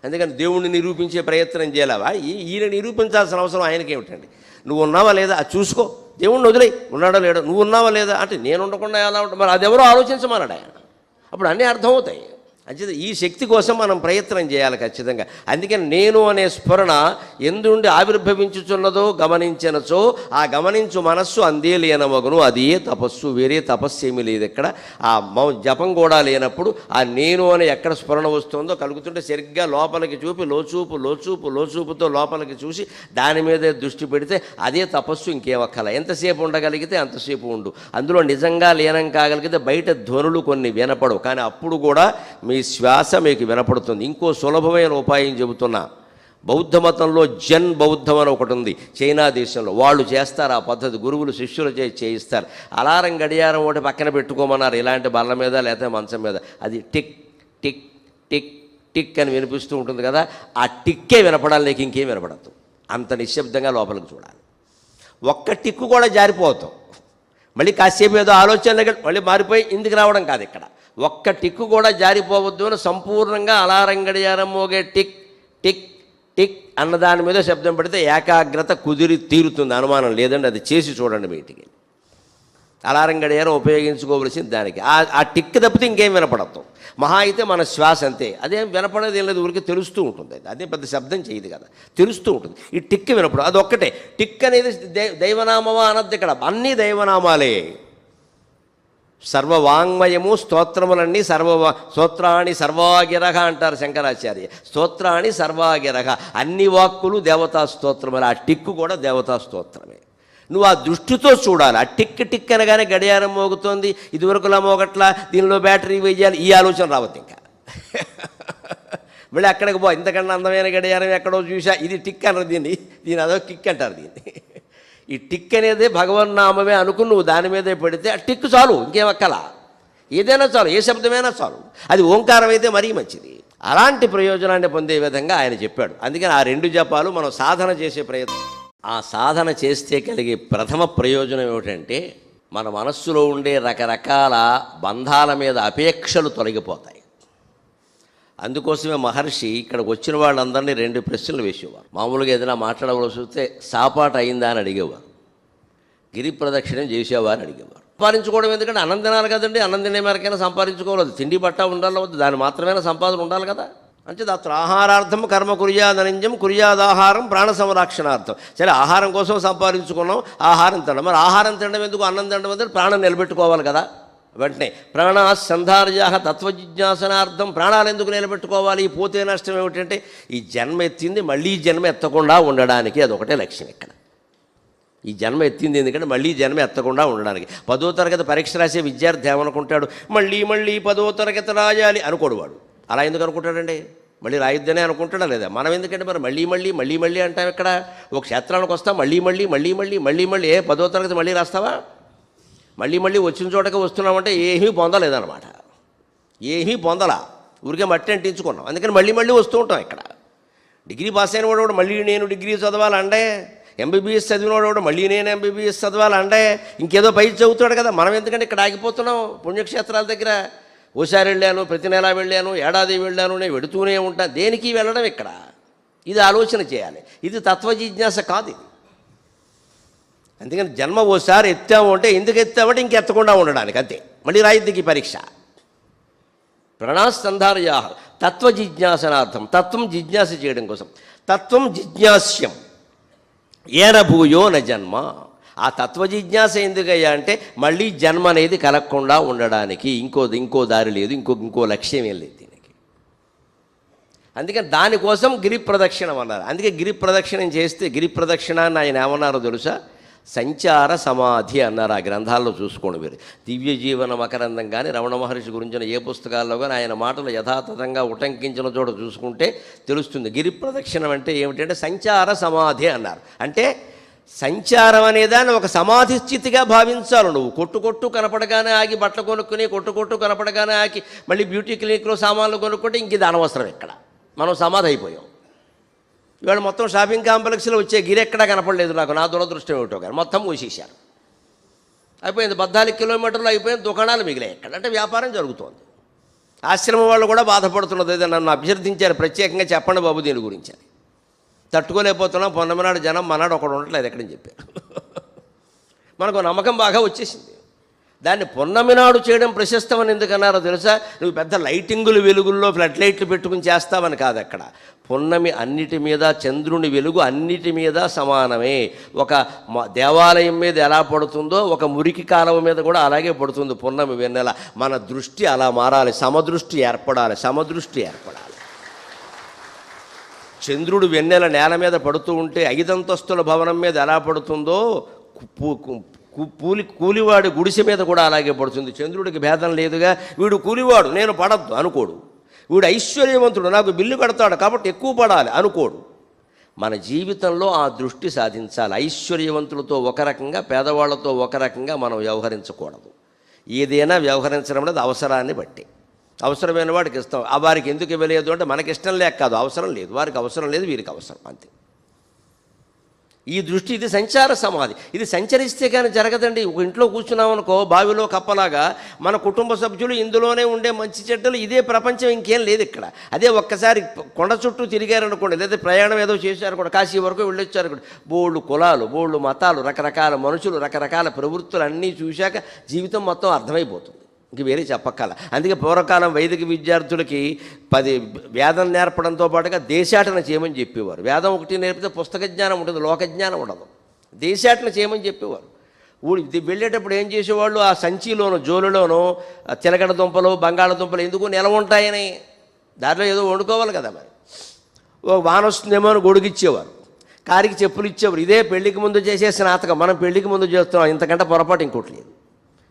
అందుకని దేవుణ్ణి నిరూపించే ప్రయత్నం చేయాలవా? ఈయన నిరూపించాల్సిన అవసరం ఆయనకి ఏమిటండి? నువ్వు ఉన్నావా లేదా అది చూసుకో. దేవుణ్ణి వదిలేయి, ఉన్నాడో లేడో. నువ్వు ఉన్నావా లేదా అంటే నేను ఉండకుండా ఎలా ఉంటా, మరి అది ఎవరో ఆలోచించమన్నాడు ఆయన. అప్పుడు అన్నీ అర్థమవుతాయి. అంచేత ఈ శక్తి కోసం మనం ప్రయత్నం చేయాలి ఖచ్చితంగా. అందుకని నేను అనే స్ఫురణ ఎందుండి ఆవిర్భవించుచున్నదో గమనించినచో ఆ గమనించు మనస్సు అందే లేనమగును, అది ఏ తపస్సు, వేరే తపస్సు ఏమీ లేదు. ఇక్కడ ఆ జపం కూడా లేనప్పుడు ఆ నేను అని ఎక్కడ స్ఫురణ వస్తుందో కలుగుతుంటే సరిగ్గా లోపలికి చూపి లోచూపుతో లోపలికి చూసి దాని మీదే దృష్టి పెడితే అదే తపస్సు, ఇంకేమక్కల. ఎంతసేపు ఉండగలిగితే అంతసేపు ఉండు. అందులో నిజంగా లీనం కాగలిగితే బయట ధ్వనులు కొన్ని వినపడవు, కానీ అప్పుడు కూడా మీ శ్వాస మీకు వినపడుతుంది. ఇంకో సులభమైన ఉపాయం చెబుతున్నా. బౌద్ధ మతంలో జన్ బౌద్ధం అని ఒకటి ఉంది చైనా దేశంలో. వాళ్ళు చేస్తారు ఆ పద్ధతి, గురువులు శిష్యులు చేయిస్తారు. అలారం గడియారం ఒకటి పక్కన పెట్టుకోమన్నారు, ఇలాంటి బల్ల మీద లేకపోతే మంచం మీద. అది టిక్ టిక్ టిక్ టిక్ అని వినిపిస్తూ ఉంటుంది కదా, ఆ టిక్కే వినపడాలి, నీకు ఇంకేం వినపడద్దు. అంత నిశ్శబ్దంగా లోపలికి చూడాలి. ఒక్క టిక్కు కూడా జారిపోతాం, మళ్ళీ కాసేపు ఏదో ఆలోచన మళ్ళీ మారిపోయి ఇందుకు రావడం కాదు. ఇక్కడ ఒక్క టిక్కు కూడా జారిపోవద్దు అని సంపూర్ణంగా అలారం గడియారం మోగే టిక్ టిక్ టిక్ అన్నదాని మీద శబ్దం పెడితే ఏకాగ్రత కుదిరి తీరుతుంది, అనుమానం లేదండి. అది చేసి చూడండి. మీటికి అలారం గడియారం ఉపయోగించుకోవలసింది దానికి. ఆ టిక్ తప్పితే ఇంకేం వినపడతాం. మహా అయితే మన శ్వాస అంతే, అదేం వినపడేది ఏం లేదు, ఊరికి తెలుస్తూ ఉంటుంది. అదే పెద్ద శబ్దం చేయదు కదా, తెలుస్తూ ఉంటుంది. ఈ టిక్ వినపడదు, అది ఒక్కటే. టిక్ అనేది దైవనామమా అనద్దు, ఇక్కడ అన్నీ దైవనామాలే. సర్వవాంగ్మయము స్తోత్రములన్నీ స్తోత్రాణి సర్వాగిరహ అంటారు శంకరాచార్య. స్తోత్రాణి సర్వాగిరహ, అన్ని వాక్కులు దేవతా స్తోత్రములు. ఆ టిక్కు కూడా దేవతా స్తోత్రమే. నువ్వు ఆ దృష్టితో చూడాలి. ఆ టిక్ టిక్ అనగానే గడియారం మోగుతోంది, ఇదివరకులా మోగట్లా, దీనిలో బ్యాటరీ వేయాలి, ఈ ఆలోచన రావద్దు ఇంకా. మళ్ళీ అక్కడికి ఇంతకన్నా అందమైన గడియారం ఎక్కడో చూసా, ఇది టిక్ అన్నారు దీన్ని అదో కిక్ అంటారు దీన్ని. ఈ టిక్ అనేది భగవన్నామమే అనుకుని నువ్వు దాని మీదే పెడితే ఆ టిక్ చాలు, ఇంకేమక్కల. ఏదైనా చాలు, ఏ శబ్దమైనా చాలు. అది ఓంకారం అయితే మరీ మంచిది. అలాంటి ప్రయోజనాన్ని పొందే విధంగా ఆయన చెప్పాడు. అందుకని ఆ 2 జపాలు మనం సాధన చేసే ప్రయత్నం. ఆ సాధన చేస్తే కలిగే ప్రథమ ప్రయోజనం ఏమిటంటే మన మనస్సులో ఉండే రకరకాల బంధాల మీద అపేక్షలు తొలగిపోతాయి. అందుకోసమే మహర్షి ఇక్కడికి వచ్చిన వాళ్ళందరినీ 2 ప్రశ్నలు వేసేవారు. మామూలుగా ఏదైనా మాట్లాడవలసి వస్తే సాపాటు అయిందా అని అడిగేవారు, గిరి ప్రదక్షిణం చేసేవా అని అడిగేవారు. సంపాదించుకోవడం ఎందుకంటే అన్నం తినాలి కదండి, అన్నం తినే మేరకైనా సంపాదించుకోవాలి. తిండి బట్ట ఉండాలి వద్దు, దాని మాత్రమే సంపాదన ఉండాలి కదా. అంటే అത്ര ఆహారార్థం కర్మ కుర్యాదనంజం కుర్యాదాహారం ప్రాణ సంరక్షణార్థం. సరే, ఆహారం కోసం సంపాదించుకున్నాం, ఆహారం తినడం. మరి ఆహారం తినడం ఎందుకు, అన్నం తినడం ఎందుకు? ప్రాణం నిలబెట్టుకోవాలి కదా. వెంటనే ప్రాణా సంధార్యా తత్వజిజ్ఞాసనార్థం. ప్రాణాలు ఎందుకు నిలబెట్టుకోవాలి? పోతే నష్టం ఏమిటంటే ఈ జన్మ ఎత్తింది మళ్ళీ జన్మ ఎత్తకుండా ఉండడానికి, అదొకటే లక్ష్యం ఇక్కడ. ఈ జన్మ ఎత్తింది ఎందుకంటే మళ్ళీ జన్మ ఎత్తకుండా ఉండడానికి. 10వ తరగతి పరీక్ష రాసే విద్యార్థి ఏమనుకుంటాడు, మళ్ళీ 10వ తరగతి రాయాలి అనుకోడు వాడు. అలా ఎందుకు అనుకుంటాడండి? మళ్ళీ రాయిద్దనే అనుకుంటాడా లేదా? మనం ఎందుకంటే మరి మళ్ళీ అంటాం. ఇక్కడ ఒక క్షేత్రానికి వస్తాం, మళ్ళీ 10వ తరగతి మళ్ళీ రాస్తావా? మళ్ళీ వచ్చిన చోటకి వస్తున్నామంటే ఏమీ పొందలేదన్నమాట. ఏమీ పొందలా, ఊరికే మట్టి అంటించుకున్నాం. అందుకని మళ్ళీ వస్తూ ఉంటాం. ఇక్కడ డిగ్రీ పాస్ అయిన వాడు మళ్ళీ నేను డిగ్రీ చదవాలంటే, ఎంబీబీఎస్ చదివినవాడు కూడా మళ్ళీ నేను ఎంబీబీఎస్ చదవాలంటే ఇంకేదో పై చదువుతాడు కదా. మనం ఎందుకంటే ఇక్కడ ఆగిపోతున్నాం పుణ్యక్షేత్రాల దగ్గర. ఓసారి వెళ్ళాను, ప్రతి నెల వెళ్ళాను, ఏడాది వెళ్ళాను, నేను వెడుతూనే ఉంటాను. దేనికి వెళ్ళడం ఇక్కడ? ఇది ఆలోచన చేయాలి. ఇది తత్వజిజ్ఞాస కాదు ఇది. అందుకని జన్మ ఓసారి ఎత్తాము అంటే ఎందుకు ఎత్తామంటే ఇంకెత్తకుండా ఉండడానికి, అంతే. మళ్ళీ రాయిద్దికి పరీక్ష. ప్రణాస్తంధార్యా తత్వజిజ్ఞాసనార్థం, తత్వం జిజ్ఞాస చేయడం కోసం. తత్వం జిజ్ఞాస్యం ఏన భూయో న జన్మ. ఆ తత్వజిజ్ఞాస ఎందుకయ్యా అంటే మళ్ళీ జన్మ అనేది కలగకుండా ఉండడానికి. ఇంకో దారి లేదు, ఇంకో లక్ష్యం ఏం లేదు దీనికి. అందుకని దానికోసం గిరి ప్రదక్షిణం అన్నారు. అందుకే గిరి ప్రదక్షిణం చేస్తే, గిరి ప్రదక్షిణాన్ని ఆయన ఏమన్నారో తెలుసా? సంచార సమాధి అన్నారు. ఆ గ్రంథాల్లో చూసుకోండి మీరు. దివ్య జీవన మకరందం కానీ, రమణ మహర్షి గురించిన ఏ పుస్తకాల్లో కానీ ఆయన మాటలు యథాతథంగా ఉటంకించిన చోట చూసుకుంటే తెలుస్తుంది. గిరి ప్రదక్షిణం అంటే ఏమిటంటే సంచార సమాధి అన్నారు. అంటే సంచారం అనేదాన్ని ఒక సమాధి స్థితిగా భావించాలి. నువ్వు కొట్టు కనపడగానే ఆగి బట్టలు కొనుక్కుని, కొట్టు కనపడగానే ఆగి మళ్ళీ బ్యూటీ క్లినిక్లో సామాన్లు కొనుక్కుంటే ఇంక ఇది అనవసరం. ఇక్కడ మనం సమాధి అయిపోయాం. ఇవాళ మొత్తం షాపింగ్ కాంప్లెక్స్లో వచ్చే గిరి ఎక్కడా కనపడలేదు నాకు. నా దురదృష్టం ఏమిటో కానీ మొత్తం మూసేశారు. అయిపోయింది, 14 కిలోమీటర్లు అయిపోయింది, దుకాణాలు మిగిలాయి. ఎక్కడంటే వ్యాపారం జరుగుతోంది. ఆశ్రమం వాళ్ళు కూడా బాధపడుతున్నది. ఏదో నన్ను అభ్యర్థించారు ప్రత్యేకంగా, చెప్పండి బాబు దీని గురించి అని. తట్టుకోలేకపోతున్నాం, పొన్నమనాడు జనం మనాడు ఒకడు ఉండట్లేదు ఎక్కడని చెప్పారు. మనకు నమ్మకం బాగా వచ్చేసింది. దాన్ని పున్నమి నాడు చేయడం ప్రశస్తమని ఎందుకన్నారో తెలుసా? నువ్వు పెద్ద లైటింగులు వెలుగుల్లో ఫ్లడ్ లైట్లు పెట్టుకుని చేస్తావని కాదు అక్కడ. పున్నమి అన్నిటి మీద, చంద్రుని వెలుగు అన్నిటి మీద సమానమే. ఒక దేవాలయం మీద ఎలా పడుతుందో ఒక మురికి కాలువ మీద కూడా అలాగే పడుతుంది పున్నమి వెన్నెల. మన దృష్టి అలా మారాలి, సమదృష్టి ఏర్పడాలి, సమదృష్టి ఏర్పడాలి. చంద్రుడు వెన్నెల నేల మీద పడుతూ ఉంటే 5 అంతస్తుల భవనం మీద ఎలా పడుతుందో కూలివాడి గుడిసె మీద కూడా అలాగే పడుతుంది. చంద్రుడికి భేదం లేదుగా. వీడు కూలివాడు, నేను పడద్దు అనుకోడు. వీడు ఐశ్వర్యవంతుడు, నాకు బిల్లు కడతాడు కాబట్టి ఎక్కువ పడాలి అనుకోడు. మన జీవితంలో ఆ దృష్టి సాధించాలి. ఐశ్వర్యవంతులతో ఒక రకంగా, పేదవాళ్లతో ఒక రకంగా మనం వ్యవహరించకూడదు. ఏదైనా వ్యవహరించడం అనేది అవసరాన్ని బట్టి. అవసరమైన వాడికి ఇస్తాం. ఆ వారికి ఎందుకు ఇవ్వలేదు అంటే మనకి ఇష్టం లేక కాదు, అవసరం లేదు. వారికి అవసరం లేదు, వీరికి అవసరం, అంతే. ఈ దృష్టి, ఇది సంచార సమాధి. ఇది సంచరిస్తే కానీ జరగదండి. ఒక ఇంట్లో కూర్చున్నామనుకో, బావిలో కప్పలాగా మన కుటుంబ సభ్యులు ఇందులోనే ఉండే మంచి చెడ్డలు, ఇదే ప్రపంచం, ఇంకేం లేదు ఇక్కడ. అదే ఒక్కసారి కొండ చుట్టూ తిరిగారనుకోండి, లేదా ప్రయాణం ఏదో చేశారనుకోండి, కాశీ వరకు వెళ్ళొచ్చారనుకోండి, బోళ్ళు కులాలు, బోళ్ళు మతాలు, రకరకాల మనుషులు, రకరకాల ప్రవృత్తులు అన్నీ చూశాక జీవితం మొత్తం అర్థమైపోతుంది. ఇంక వేరే చెప్పక్కల. అందుకే పూర్వకాలం వైదిక విద్యార్థులకి 10 వేదం నేర్పడంతో పాటుగా దేశాటన చేయమని చెప్పేవారు. వేదం ఒకటి నేర్పితే పుస్తక జ్ఞానం ఉంటుంది, లోకజ్ఞానం ఉండదు. దేశాటన చేయమని చెప్పేవారు. వెళ్ళేటప్పుడు ఏం చేసేవాళ్ళు, ఆ సంచిలోనూ జోలులోనూ చిలకడ దుంపలు, బంగాళదుంపలు ఎందుకు నిలవ ఉంటాయని దారిలో ఏదో వండుకోవాలి కదా. మరి ఓ వాన వస్తుందేమో అని గొడుగిచ్చేవారు, కారికి చెప్పులు ఇచ్చేవారు. ఇదే పెళ్లికి ముందు చేసే స్నాతకం. మనం పెళ్లికి ముందు చేస్తున్నాం, ఇంతకంటే పొరపాటు ఇంకోటి లేదు.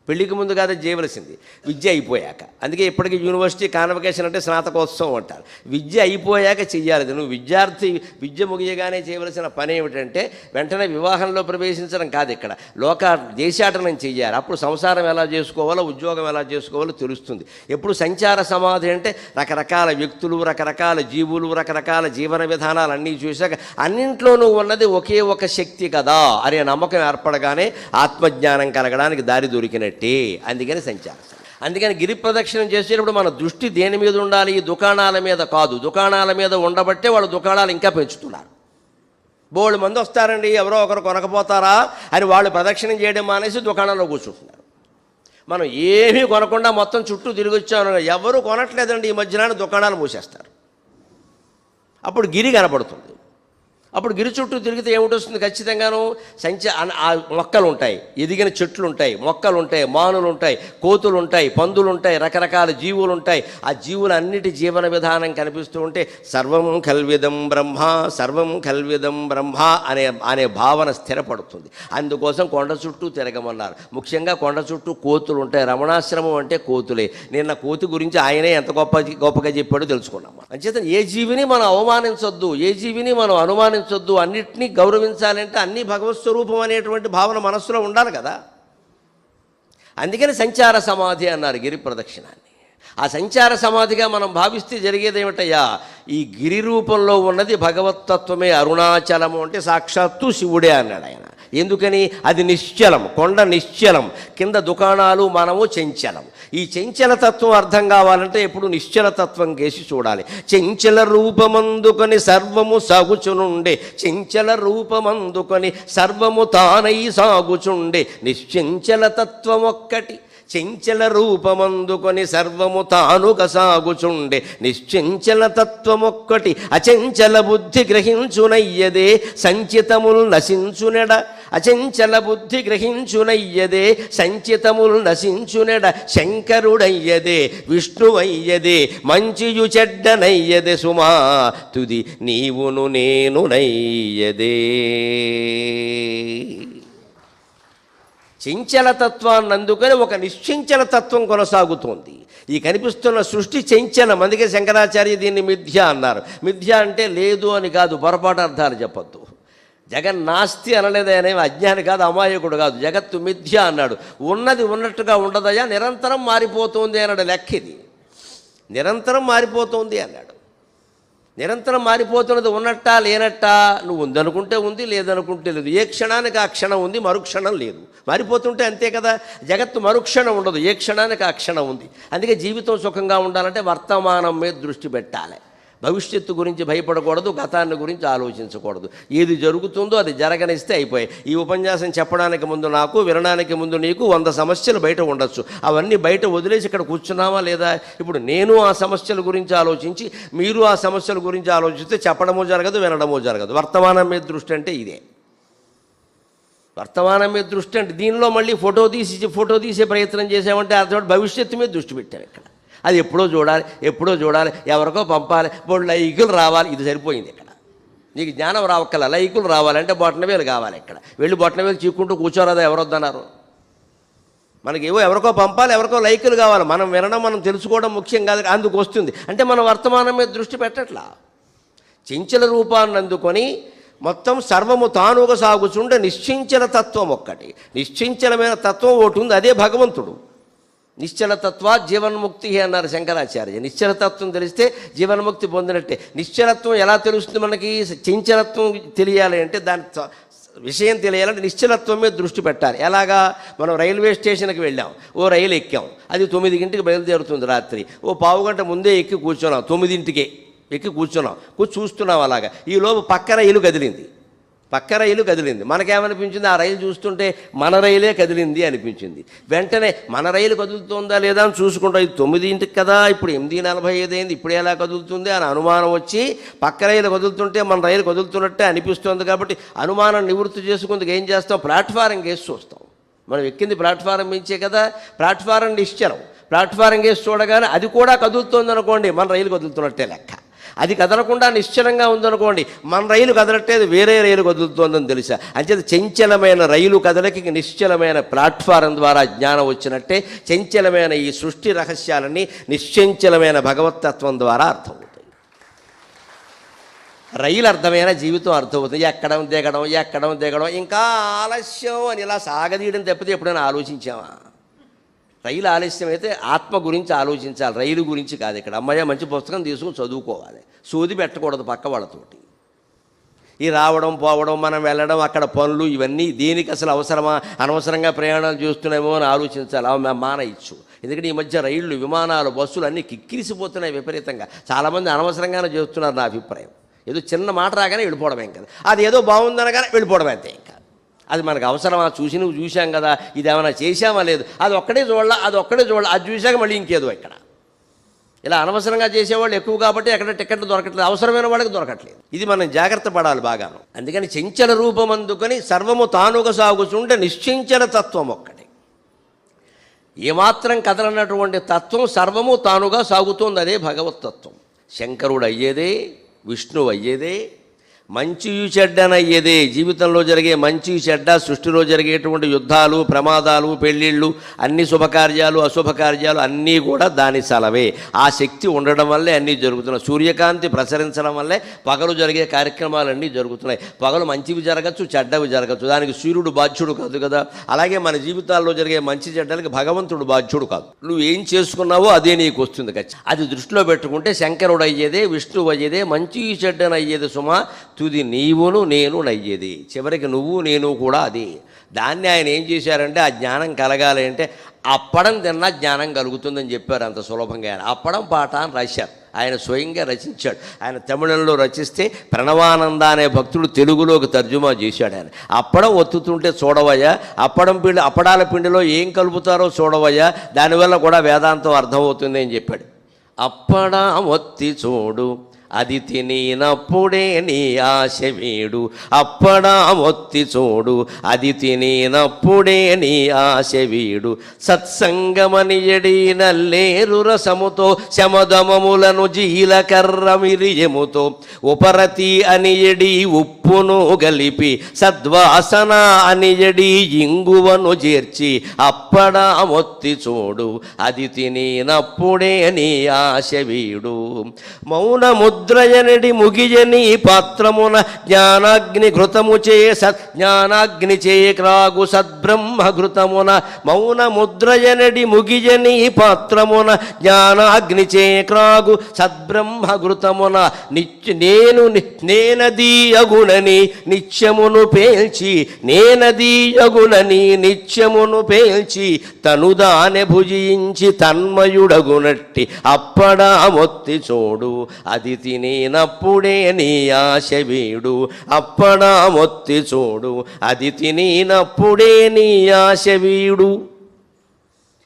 పెళ్లికి ముందు కాదు చేయవలసింది, విద్య అయిపోయాక. అందుకే ఇప్పటికీ యూనివర్సిటీ కాన్వకేషన్ అంటే స్నాతకోత్సవం అంటారు. విద్య అయిపోయాక చెయ్యాలి. నువ్వు విద్యార్థి విద్య ముగియగానే చేయవలసిన పని ఏమిటంటే వెంటనే వివాహంలో ప్రవేశించడం కాదు, ఇక్కడ దేశాటనం చెయ్యాలి. అప్పుడు సంసారం ఎలా చేసుకోవాలో, ఉద్యోగం ఎలా చేసుకోవాలో తెలుస్తుంది. ఎప్పుడు సంచార సమాధి అంటే రకరకాల వ్యక్తులు, రకరకాల జీవులు, రకరకాల జీవన విధానాలు అన్నీ చూశాక అన్నింట్లోనూ ఉన్నది ఒకే ఒక శక్తి కదా అనే నమ్మకం ఏర్పడగానే ఆత్మజ్ఞానం కలగడానికి దారి దొరికినట్టు. అందుకని సంచారం. అందుకని గిరి ప్రదక్షిణం చేసేటప్పుడు మన దృష్టి దేని మీద ఉండాలి? దుకాణాల మీద కాదు. దుకాణాల మీద ఉండబట్టే వాళ్ళు దుకాణాలు ఇంకా పెంచుతున్నారు. బోళ్ళు మంది వస్తారండి, ఎవరో ఒకరు కొనకపోతారా అని వాళ్ళు ప్రదక్షిణం చేయడం మానేసి దుకాణంలో కూర్చుంటున్నారు. మనం ఏమీ కొనకుండా మొత్తం చుట్టూ తిరిగి వచ్చాము, ఎవరు కొనట్లేదండి ఈ మధ్యన, దుకాణాలు మూసేస్తారు. అప్పుడు గిరి కనపడుతుంది. అప్పుడు గిరి చుట్టూ తిరిగితే ఏమిటొస్తుంది? ఖచ్చితంగాను మొక్కలు ఉంటాయి, ఎదిగిన చెట్లు ఉంటాయి, మొక్కలు ఉంటాయి, మానులు ఉంటాయి, కోతులు ఉంటాయి, పందులు ఉంటాయి, రకరకాల జీవులు ఉంటాయి. ఆ జీవులన్నిటి జీవన విధానం కనిపిస్తూ ఉంటే సర్వం కల్విదం బ్రహ్మ, సర్వం కల్విదం బ్రహ్మ అనే భావన స్థిరపడుతుంది. అందుకోసం కొండ చుట్టూ తిరగమన్నారు. ముఖ్యంగా కొండ చుట్టూ కోతులు ఉంటాయి. రమణాశ్రమం అంటే కోతులే. నిన్న కోతి గురించి ఆయనే ఎంత గొప్పగా చెప్పాడో తెలుసుకున్నాం. అంచేత ఏ జీవిని మనం అవమానించొద్దు, ఏ జీవిని మనం అనుమానించొద్దు. అన్నిటినీ గౌరవించాలంటే అన్నీ భగవత్ స్వరూపం అనేటువంటి భావన మనస్సులో ఉండాలి కదా. అందుకని సంచార సమాధి అన్నారు గిరి ప్రదక్షిణాన్ని. ఆ సంచార సమాధిగా మనం భావిస్తే జరిగేది ఏమిటయ్యా? ఈ గిరి రూపంలో ఉన్నది భగవత్తత్వమే. అరుణాచలము అంటే సాక్షాత్తు శివుడే అన్నాడు ఆయన. ఎందుకని? అది నిశ్చలం, కొండ నిశ్చలం, కింద దుకాణాలు, మనము చంచలం. ఈ చంచలతత్వం అర్థం కావాలంటే ఎప్పుడు నిశ్చలతత్వం కేసి చూడాలి. చెంచల రూపమందుకొని సర్వము సాగుచునుండే, చెంచల రూపమందుకొని సర్వము తానై సాగుచుండే నిశ్చంచల తత్వం ఒక్కటి, చెంచల రూపమందుకొని సర్వము తానుగా సాగుచుండే నిశ్చంచల తత్వమొక్కటి, అచంచల బుద్ధి గ్రహించునయ్యదే సంచితముల్ నశించునెడ, అచంచల బుద్ధి గ్రహించునయ్యదే సంచితముల్ నశించునెడ, శంకరుడయ్యదే విష్ణువయ్యదే మంచియు చెడ్డనయ్యదే సుమా, తుది నీవును నేను నయ్యదే. చంచలతత్వాన్ని అందుకని ఒక నిశ్చంచల తత్వం కొనసాగుతోంది. ఈ కనిపిస్తున్న సృష్టి చంచలం. అందుకే శంకరాచార్య దీన్ని మిథ్య అన్నారు. మిథ్య అంటే లేదు అని కాదు, పొరపాటు అర్థాలు చెప్పొద్దు. జగన్నాస్తి అనలేదు, ఆయన అజ్ఞాని కాదు, అమాయకుడు కాదు. జగత్తు మిథ్య అన్నాడు. ఉన్నది ఉన్నట్టుగా ఉండదయా, నిరంతరం మారిపోతుంది అన్నాడు. లెక్క ఇది, నిరంతరం మారిపోతుంది అన్నాడు. నిరంతరం మారిపోతున్నది ఉన్నట్టా లేనట్టా? నువ్వు ఉందనుకుంటే ఉంది, లేదనుకుంటే లేదు. ఏ క్షణానికి ఆ క్షణం ఉంది, మరుక్షణం లేదు. మారిపోతుంటే అంతే కదా. జగత్తు మరుక్షణం ఉండదు, ఏ క్షణానికి ఆ క్షణం ఉంది. అందుకే జీవితం సుఖంగా ఉండాలంటే వర్తమానం మీద దృష్టి పెట్టాలి. భవిష్యత్తు గురించి భయపడకూడదు, గతాన్ని గురించి ఆలోచించకూడదు. ఏది జరుగుతుందో అది జరగనిస్తే అయిపోయాయి. ఈ ఉపన్యాసం చెప్పడానికి ముందు నాకు, వినడానికి ముందు నీకు 100 సమస్యలు బయట ఉండొచ్చు. అవన్నీ బయట వదిలేసి ఇక్కడ కూర్చున్నామా లేదా? ఇప్పుడు నేను ఆ సమస్యల గురించి ఆలోచించి, మీరు ఆ సమస్యల గురించి ఆలోచిస్తే చెప్పడమో జరగదు, వినడమో జరగదు. వర్తమానం మీద దృష్టి అంటే ఇదే. వర్తమానం మీద దృష్టి అంటే దీనిలో మళ్ళీ ఫోటో తీసే ప్రయత్నం చేసామంటే అర్థం భవిష్యత్తు మీద దృష్టి పెట్టాను ఇక్కడ. అది ఎప్పుడో చూడాలి, ఎవరికో పంపాలి, బోర్డు లైకులు రావాలి, ఇది సరిపోయింది ఇక్కడ. నీకు జ్ఞానం రావక్కల, లైకులు రావాలంటే బొట్టనవేలు కావాలి. ఇక్కడ వెళ్ళి బొట్టనవేలు చీక్కుంటూ కూర్చోరాదా? ఎవరొద్దన్నారు? మనకేవో ఎవరికో పంపాలి, ఎవరికో లైకులు కావాలి. మనం వినడం, మనం తెలుసుకోవడం ముఖ్యం కాదు, అందుకు వస్తుంది. అంటే మనం వర్తమానం మీద దృష్టి పెట్టట్లా. చెంచల రూపాన్ని అందుకొని మొత్తం సర్వము తానుగా సాగుచుండే నిశ్చంచల తత్వం ఒక్కటి, నిశ్చంచలమైన తత్వం ఒకటి ఉంది, అదే భగవంతుడు. నిశ్చలతత్వా జీవన్ముక్తి అన్నారు శంకరాచార్య. నిశ్చలతత్వం తెలిస్తే జీవన్ముక్తి పొందినట్టే. నిశ్చలత్వం ఎలా తెలుస్తుంది మనకి? చంచలత్వం తెలియాలి అంటే, దాని విషయం తెలియాలంటే నిశ్చలత్వం మీద దృష్టి పెట్టాలి. ఎలాగా? మనం రైల్వే స్టేషన్కి వెళ్ళాం, ఓ రైలు ఎక్కాం, అది 9 బయలుదేరుతుంది రాత్రి. ఓ పావుగంట ముందే ఎక్కి కూర్చున్నాం, 9 ఎక్కి కూర్చున్నాం, చూస్తున్నాం. అలాగా ఈ లోపు పక్క రైలు కదిలింది. మనకేమనిపించింది? ఆ రైలు చూస్తుంటే మన రైలే కదిలింది అనిపించింది. వెంటనే మన రైలు కదులుతుందా లేదా అని చూసుకుంటాం. ఇది 9 కదా, ఇప్పుడు 8:45 అయింది, ఇప్పుడు ఎలా కదులుతుంది అని అనుమానం వచ్చి, పక్క రైలు కదులుతుంటే మన రైలు కదులుతున్నట్టే అనిపిస్తుంది. కాబట్టి అనుమానం నివృత్తి చేసుకుందుకు ఏం చేస్తాం? ప్లాట్ఫారం కేసి చూస్తాం. మనం ఎక్కింది ప్లాట్ఫారం మించే కదా, ప్లాట్ఫారం నిశ్చలం. ప్లాట్ఫారం కేసి చూడగానే అది కూడా కదులుతుంది అనుకోండి, మన రైలు కదులుతున్నట్టే లెక్క. అది కదలకుండా నిశ్చలంగా ఉందనుకోండి, మన రైలు కదలట్టేది, వేరే రైలు కదులుతోందని తెలుసా? అంచేత చంచలమైన రైలు కదలకి నిశ్చలమైన ప్లాట్ఫారం ద్వారా జ్ఞానం వచ్చినట్టే, చంచలమైన ఈ సృష్టి రహస్యాలన్నీ నిశ్చంచలమైన భగవత్తత్వం ద్వారా అర్థమవుతాయి. రైలు అర్థమైన జీవితం అర్థమవుతుంది. ఎక్కడం దిగడం ఇంకా ఆలస్యం అని ఇలా సాగదీయడం తప్పితే ఎప్పుడైనా ఆలోచించామా? రైలు ఆలస్యం అయితే ఆత్మ గురించి ఆలోచించాలి, రైలు గురించి కాదు. ఇక్కడ అమ్మాయి మంచి పుస్తకం తీసుకుని చదువుకోవాలి, సోది పెట్టకూడదు పక్క వాళ్ళతోటి. ఈ రావడం పోవడం, మనం వెళ్ళడం, అక్కడ పనులు, ఇవన్నీ దేనికి అసలు అవసరమా? అనవసరంగా ప్రయాణాలు చేస్తున్నామో అని ఆలోచించాలి. అవి మానేయచ్చు. ఎందుకంటే ఈ మధ్య రైళ్లు, విమానాలు, బస్సులు అన్నీ కిక్కిరిసిపోతున్నాయి విపరీతంగా. చాలామంది అనవసరంగానే చేస్తున్నారు నా అభిప్రాయం. ఏదో చిన్న మాట రాగానే వెళ్ళిపోవడమేం కదా, అది ఏదో బాగుందనగానే వెళ్ళిపోవడం అంతే. ఇంకా అది మనకు అవసరమా? నువ్వు చూసాం కదా, ఇది ఏమైనా చేసామా లేదు, అది ఒక్కడే చూడాల, అది చూశాక మళ్ళీ ఇంకేదో. ఇక్కడ ఇలా అనవసరంగా చేసేవాళ్ళు ఎక్కువ కాబట్టి ఎక్కడ టికెట్లు దొరకట్లేదు, అవసరమైన వాళ్ళకి దొరకట్లేదు. ఇది మనం జాగ్రత్త పడాలి బాగాను. అందుకని చంచల రూపం అందుకొని సర్వము తానుగా సాగుతుంటే నిశ్చంచల తత్వం ఒక్కటి, ఏమాత్రం కదలనటువంటి తత్వం సర్వము తానుగా సాగుతోంది, అదే భగవత్తత్వం. శంకరుడు అయ్యేదే, విష్ణువు అయ్యేదే, మంచి చెడ్డనయ్యేదే. జీవితంలో జరిగే మంచి చెడ్డ, సృష్టిలో జరిగేటువంటి యుద్ధాలు, ప్రమాదాలు, పెళ్ళిళ్ళు, అన్ని శుభకార్యాలు, అశుభకార్యాలు అన్నీ కూడా దాని సలవే. ఆ శక్తి ఉండడం వల్లే అన్నీ జరుగుతున్నాయి. సూర్యకాంతి ప్రసరించడం వల్లే పగలు జరిగే కార్యక్రమాలన్నీ జరుగుతున్నాయి. పగలు మంచివి జరగచ్చు, చెడ్డవి జరగచ్చు, దానికి సూర్యుడు బాధ్యుడు కాదు కదా. అలాగే మన జీవితాల్లో జరిగే మంచి చెడ్డలకి భగవంతుడు బాధ్యుడు కాదు. నువ్వు ఏం చేసుకున్నావో అదే నీకు వస్తుంది ఖచ్చితంగా. అది దృష్టిలో పెట్టుకుంటే శంకరుడు అయ్యేదే, విష్ణువు అయ్యేదే, మంచి చెడ్డనయ్యేది సుమా, తుది నీవును నేను నయ్యేది. చివరికి నువ్వు నేను కూడా అది. దాన్ని ఆయన ఏం చేశారంటే, ఆ జ్ఞానం కలగాలి అంటే అప్పడం తిన్నా జ్ఞానం కలుగుతుందని చెప్పారు. అంత సులభంగా ఆయన అప్పడం పాట అని రాశారు. ఆయన స్వయంగా రచించాడు. ఆయన తమిళంలో రచిస్తే ప్రణవానంద అనే భక్తుడు తెలుగులోకి తర్జుమా చేశాడు. ఆయన అప్పడం ఒత్తుతుంటే చూడవయ్యా, అప్పడాల పిండిలో ఏం కలుపుతారో చూడవయ్యా, దానివల్ల కూడా వేదాంతం అర్థమవుతుంది అని చెప్పాడు. అప్పడా ఒత్తి చూడు, అది తినినప్పుడే నీ ఆశ వీడు. అప్పడా ఒత్తి చూడు, అది తినినప్పుడే నీ ఆశ వీడు. సత్సంగమనియడి నల్లేరు రసముతో, శమదమములను జీలకర్ర మిరియముతో, ఉపరతి అనియడి ఉప్పును గలిపి, సద్వాసన అనియడి ఇంగువను చేర్చి, అప్పడా ఒత్తి చూడు, అది తినినప్పుడే నీ ఆశ వీడు. మౌనము ముద్రయనడి ముగియని పాత్రమున జ్ఞానాగ్ని ఘృతము చే జ్ఞానాగ్ని చే క్రాగు సద్బ్రహ్మ ఘృతమున. మౌన ముద్రయనడి ముగియని పాత్రమున జ్ఞానాగ్ని చే క్రాగు సద్బ్రహ్మ ఘృతమున. నేనది అగుణ యగునని నిత్యమును పేల్చి నేనది యగునని నిత్యమును పేల్చి తనుదానె భుజించి తన్మయుడగునట్టి అప్పడా మొత్తి చూడు అది తినేనప్పుడే నీ ఆశ వీడు అప్పడా మొత్తి చూడు అది తినేనప్పుడే నీ ఆశ వీడు.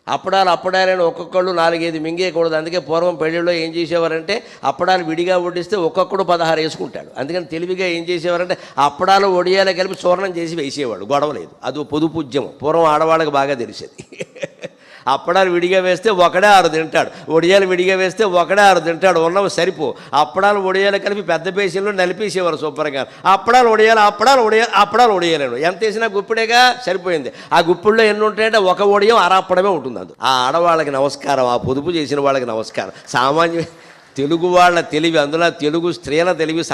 అప్పడాలని ఒక్కొక్కళ్ళు 4-5 మింగేయకూడదు. అందుకే పూర్వం పెళ్ళిళ్ళలో ఏం చేసేవారంటే అప్పడాలు విడిగా వడ్డిస్తే ఒక్కొక్కడు 16 వేసుకుంటాడు. అందుకని తెలివిగా ఏం చేసేవారంటే అప్పడాలు ఒడియాలు కలిపి చూర్ణం చేసి వేసేవాడు. గొడవ లేదు, అది పొదుపు ఉద్యమం. పూర్వం ఆడవాళ్ళకి బాగా తెలిసేది. అప్పడాలు విడిగా వేస్తే ఒకడే 6 తింటాడు, ఒడియాలు విడిగా వేస్తే ఒకడే 6 తింటాడు. ఉన్నవి సరిపో. అప్పడాలు ఒడియాలు కలిపి పెద్ద బేసిన్లో నలిపేసేవారు శుభ్రంగా. అప్పడాలు ఒడియాలేను ఎంత వేసినా గుప్పిడేగా సరిపోయింది. ఆ గుప్పిడిలో ఎన్ని ఉంటాయంటే ఒక ఒడియం అరప్పడమే ఉంటుంది. అది ఆ ఆడవాళ్ళకి నమస్కారం, ఆ పొదుపు చేసిన వాళ్ళకి నమస్కారం. తెలుగు వాళ్ళ తెలివి, అందులో తెలుగు స్త్రీల తెలివి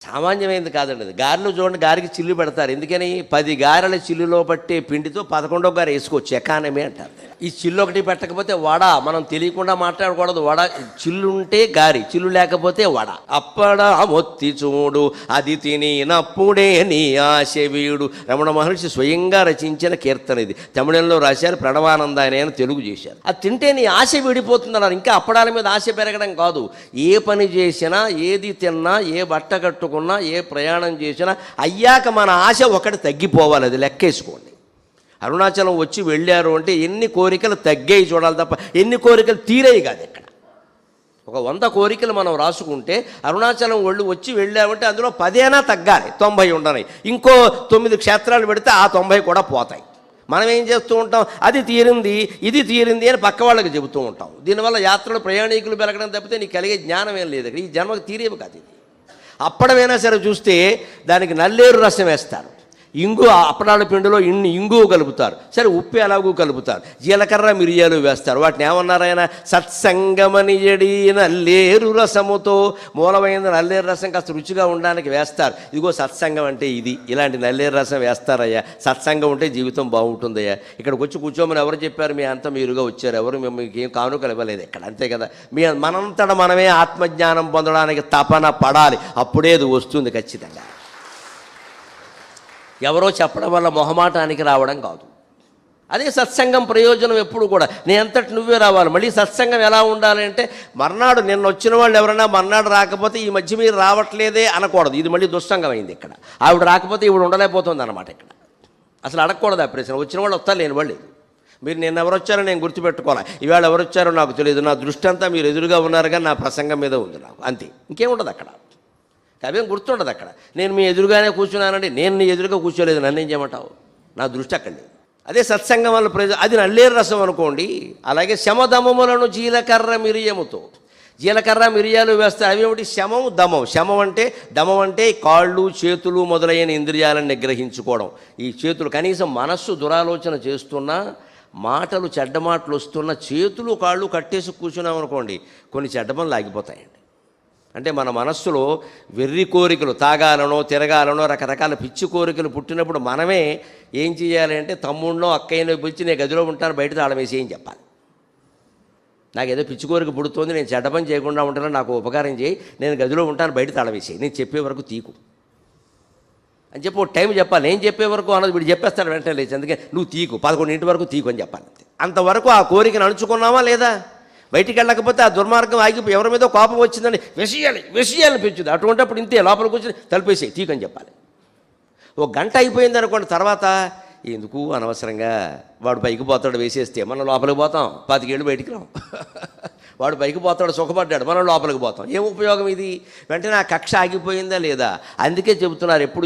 సామాన్యమైంది కాదండి. అది గారెలు చూడండి, గారికి చిల్లు పెడతారు. ఎందుకని 10 గారెల చిల్లులో పట్టే పిండితో 11వ గారు వేసుకోవచ్చు. ఎకానమీ అంటారు. ఈ చిల్లు ఒకటి పెట్టకపోతే వడ, మనం తెలియకుండా మాట్లాడకూడదు. వడ చిల్లు ఉంటే గారి, చిల్లు లేకపోతే వడ. అప్పడా మొత్తి చూడు అది తినినప్పుడే నీ ఆశ వీడు. రమణ మహర్షి స్వయంగా రచించిన కీర్తన ఇది. తమిళంలో రాశారు, ప్రణవానందాయన అని తెలుగు చేశారు. అది తింటే నీ ఆశ విడిపోతుందన్నారు. ఇంకా అప్పడాల మీద ఆశ పెరగడం కాదు, ఏ పని చేసినా, ఏది తిన్నా, ఏ బట్ట కట్టుకున్నా, ఏ ప్రయాణం చేసినా అయ్యాక మన ఆశ ఒకటి తగ్గిపోవాలి. అది లెక్కేసుకోండి. అరుణాచలం వచ్చి వెళ్ళారు అంటే ఎన్ని కోరికలు తగ్గాయి చూడాలి తప్ప ఎన్ని కోరికలు తీరేయి కాదు. ఇక్కడ ఒక 100 కోరికలు మనం రాసుకుంటే అరుణాచలం వచ్చి వెళ్ళామంటే అందులో 10 తగ్గాలి, 90 ఉండని. ఇంకో 9 క్షేత్రాలు పెడితే ఆ 90 కూడా పోతాయి. మనం ఏం చేస్తూ ఉంటాం, అది తీరింది ఇది తీరింది అని పక్క వాళ్ళకి చెబుతూ ఉంటాం. దీనివల్ల యాత్రలు ప్రయాణికులు పెరగడం తప్పితే నీకు కలిగే జ్ఞానం ఏం లేదు. ఈ జన్మకు తీరేవి కాదు. ఇది అప్పడమైనా సరే చూస్తే దానికి నల్లేరు రసం వేస్తారు, ఇంగు, అప్పడాల పిండిలో ఇంగు కలుపుతారు. సరే ఉప్పు ఎలాగూ కలుపుతారు, జీలకర్ర మిరియాలు వేస్తారు. వాటిని ఏమన్నారాయన, సత్సంగమని ఎడి నల్లేరు రసముతో. మూలమైన నల్లేరు రసం కాస్త రుచిగా ఉండడానికి వేస్తారు. ఇదిగో సత్సంగం అంటే ఇది, ఇలాంటి నల్లేరు రసం వేస్తారయ్యా. సత్సంగం ఉంటే జీవితం బాగుంటుందయ్యా. ఇక్కడికి వచ్చి కూర్చోమని ఎవరు చెప్పారు? మీ అంతా మీరుగా వచ్చారు, ఎవరు మీకు ఏం కానుకలు ఇవ్వలేదు ఇక్కడ, అంతే కదా. మనంతట మనమే ఆత్మజ్ఞానం పొందడానికి తపన పడాలి, అప్పుడే అది వస్తుంది ఖచ్చితంగా. ఎవరో చెప్పడం వల్ల మొహమాటానికి రావడం కాదు. అదే సత్సంగం ప్రయోజనం ఎప్పుడు కూడా. నీ అంతటి నువ్వే రావాలి. మళ్ళీ సత్సంగం ఎలా ఉండాలి అంటే మర్నాడు నిన్న వచ్చిన వాళ్ళు ఎవరైనా మర్నాడు రాకపోతే ఈ మధ్య మీరు రావట్లేదే అనకూడదు. ఇది మళ్ళీ దుస్సంగం అయింది. ఇక్కడ ఆవిడ రాకపోతే ఈవిడ ఉండలేకపోతుంది అన్నమాట. ఇక్కడ అసలు అడగకూడదు ఆ ప్రశ్న. వచ్చిన వాళ్ళు వస్తారు, లేని వాళ్ళు లేదు. మీరు నిన్న ఎవరు వచ్చారో నేను గుర్తుపెట్టుకోవాలి, ఇవాళ ఎవరు వచ్చారో నాకు తెలియదు. నా దృష్టి అంతా మీరు ఎదురుగా ఉన్నారు కానీ నా ప్రసంగం మీద ఉంది నాకు, అంతే. ఇంకేముండదు అక్కడ, అవేం గుర్తుండదు. అక్కడ నేను మీ ఎదురుగానే కూర్చున్నానండి, నేను నీ ఎదురుగా కూర్చోలేదు, నన్ను ఏం చేయమంటావు? నా దృష్టి అక్కడ లేదు. అదే సత్సంగం వల్ల అది నల్లేరు రసం అనుకోండి. అలాగే శమదమములను జీలకర్ర మిరియముతో, జీలకర్ర మిరియాలు వేస్తారు. అవేమిటి? శమం దమం. దమం అంటే కాళ్ళు చేతులు మొదలైన ఇంద్రియాలను నిగ్రహించుకోవడం. ఈ చేతులు కనీసం మనస్సు దురాలోచన చేస్తున్నా, మాటలు చెడ్డ మాటలు వస్తున్నా చేతులు కాళ్ళు కట్టేసి కూర్చున్నాం అనుకోండి, కొన్ని చెడ్డ పనులు ఆగిపోతాయండి. అంటే మన మనస్సులో వెర్రి కోరికలు, తాగాలనో తిరగాలనో రకరకాల పిచ్చి కోరికలు పుట్టినప్పుడు మనమే ఏం చేయాలి అంటే తమ్ముడినో అక్కయ్యనో పిలిచి నేను గదిలో ఉంటాను, బయట తాళం వేసి ఏం చెప్పాలి. నాకు ఏదో పిచ్చి కోరిక పుడుతోంది, నేను చెడ్డ పని చేయకుండా ఉంటాను, నాకు ఉపకారం చేయి, నేను గదిలో ఉంటాను, బయట తాళం వేసేయి, నేను చెప్పే వరకు తీకు అని చెప్పి ఒక టైం చెప్పాలి. నేను చెప్పే వరకు అన్నది వీడు చెప్పేస్తాడు వెంటనే లేచి, అందుకే నువ్వు తీకు 11 వరకు తీకు అని చెప్పాలి. అంతవరకు ఆ కోరికను అణుచుకున్నావా లేదా? బయటికి వెళ్ళకపోతే ఆ దుర్మార్గం ఆగిపోయి ఎవరి మీద కోపం వచ్చిందని విషయాలు పెంచుది. అటువంటిప్పుడు ఇంతే, లోపలికి వచ్చి తలుపేసి తీకని చెప్పాలి. ఒక గంట అయిపోయింది అనుకోండి, తర్వాత ఎందుకు అనవసరంగా వాడు పైకి పోతాడు వేసేస్తే మనం లోపలికి పోతాం, 25 ఏళ్ళు బయటికి రాం. వాడు పైకి పోతాడు సుఖపడ్డాడు, మనం లోపలికి పోతాం, ఏం ఉపయోగం ఇది? వెంటనే ఆ కక్ష ఆగిపోయిందా లేదా? అందుకే చెబుతున్నారు ఎప్పుడు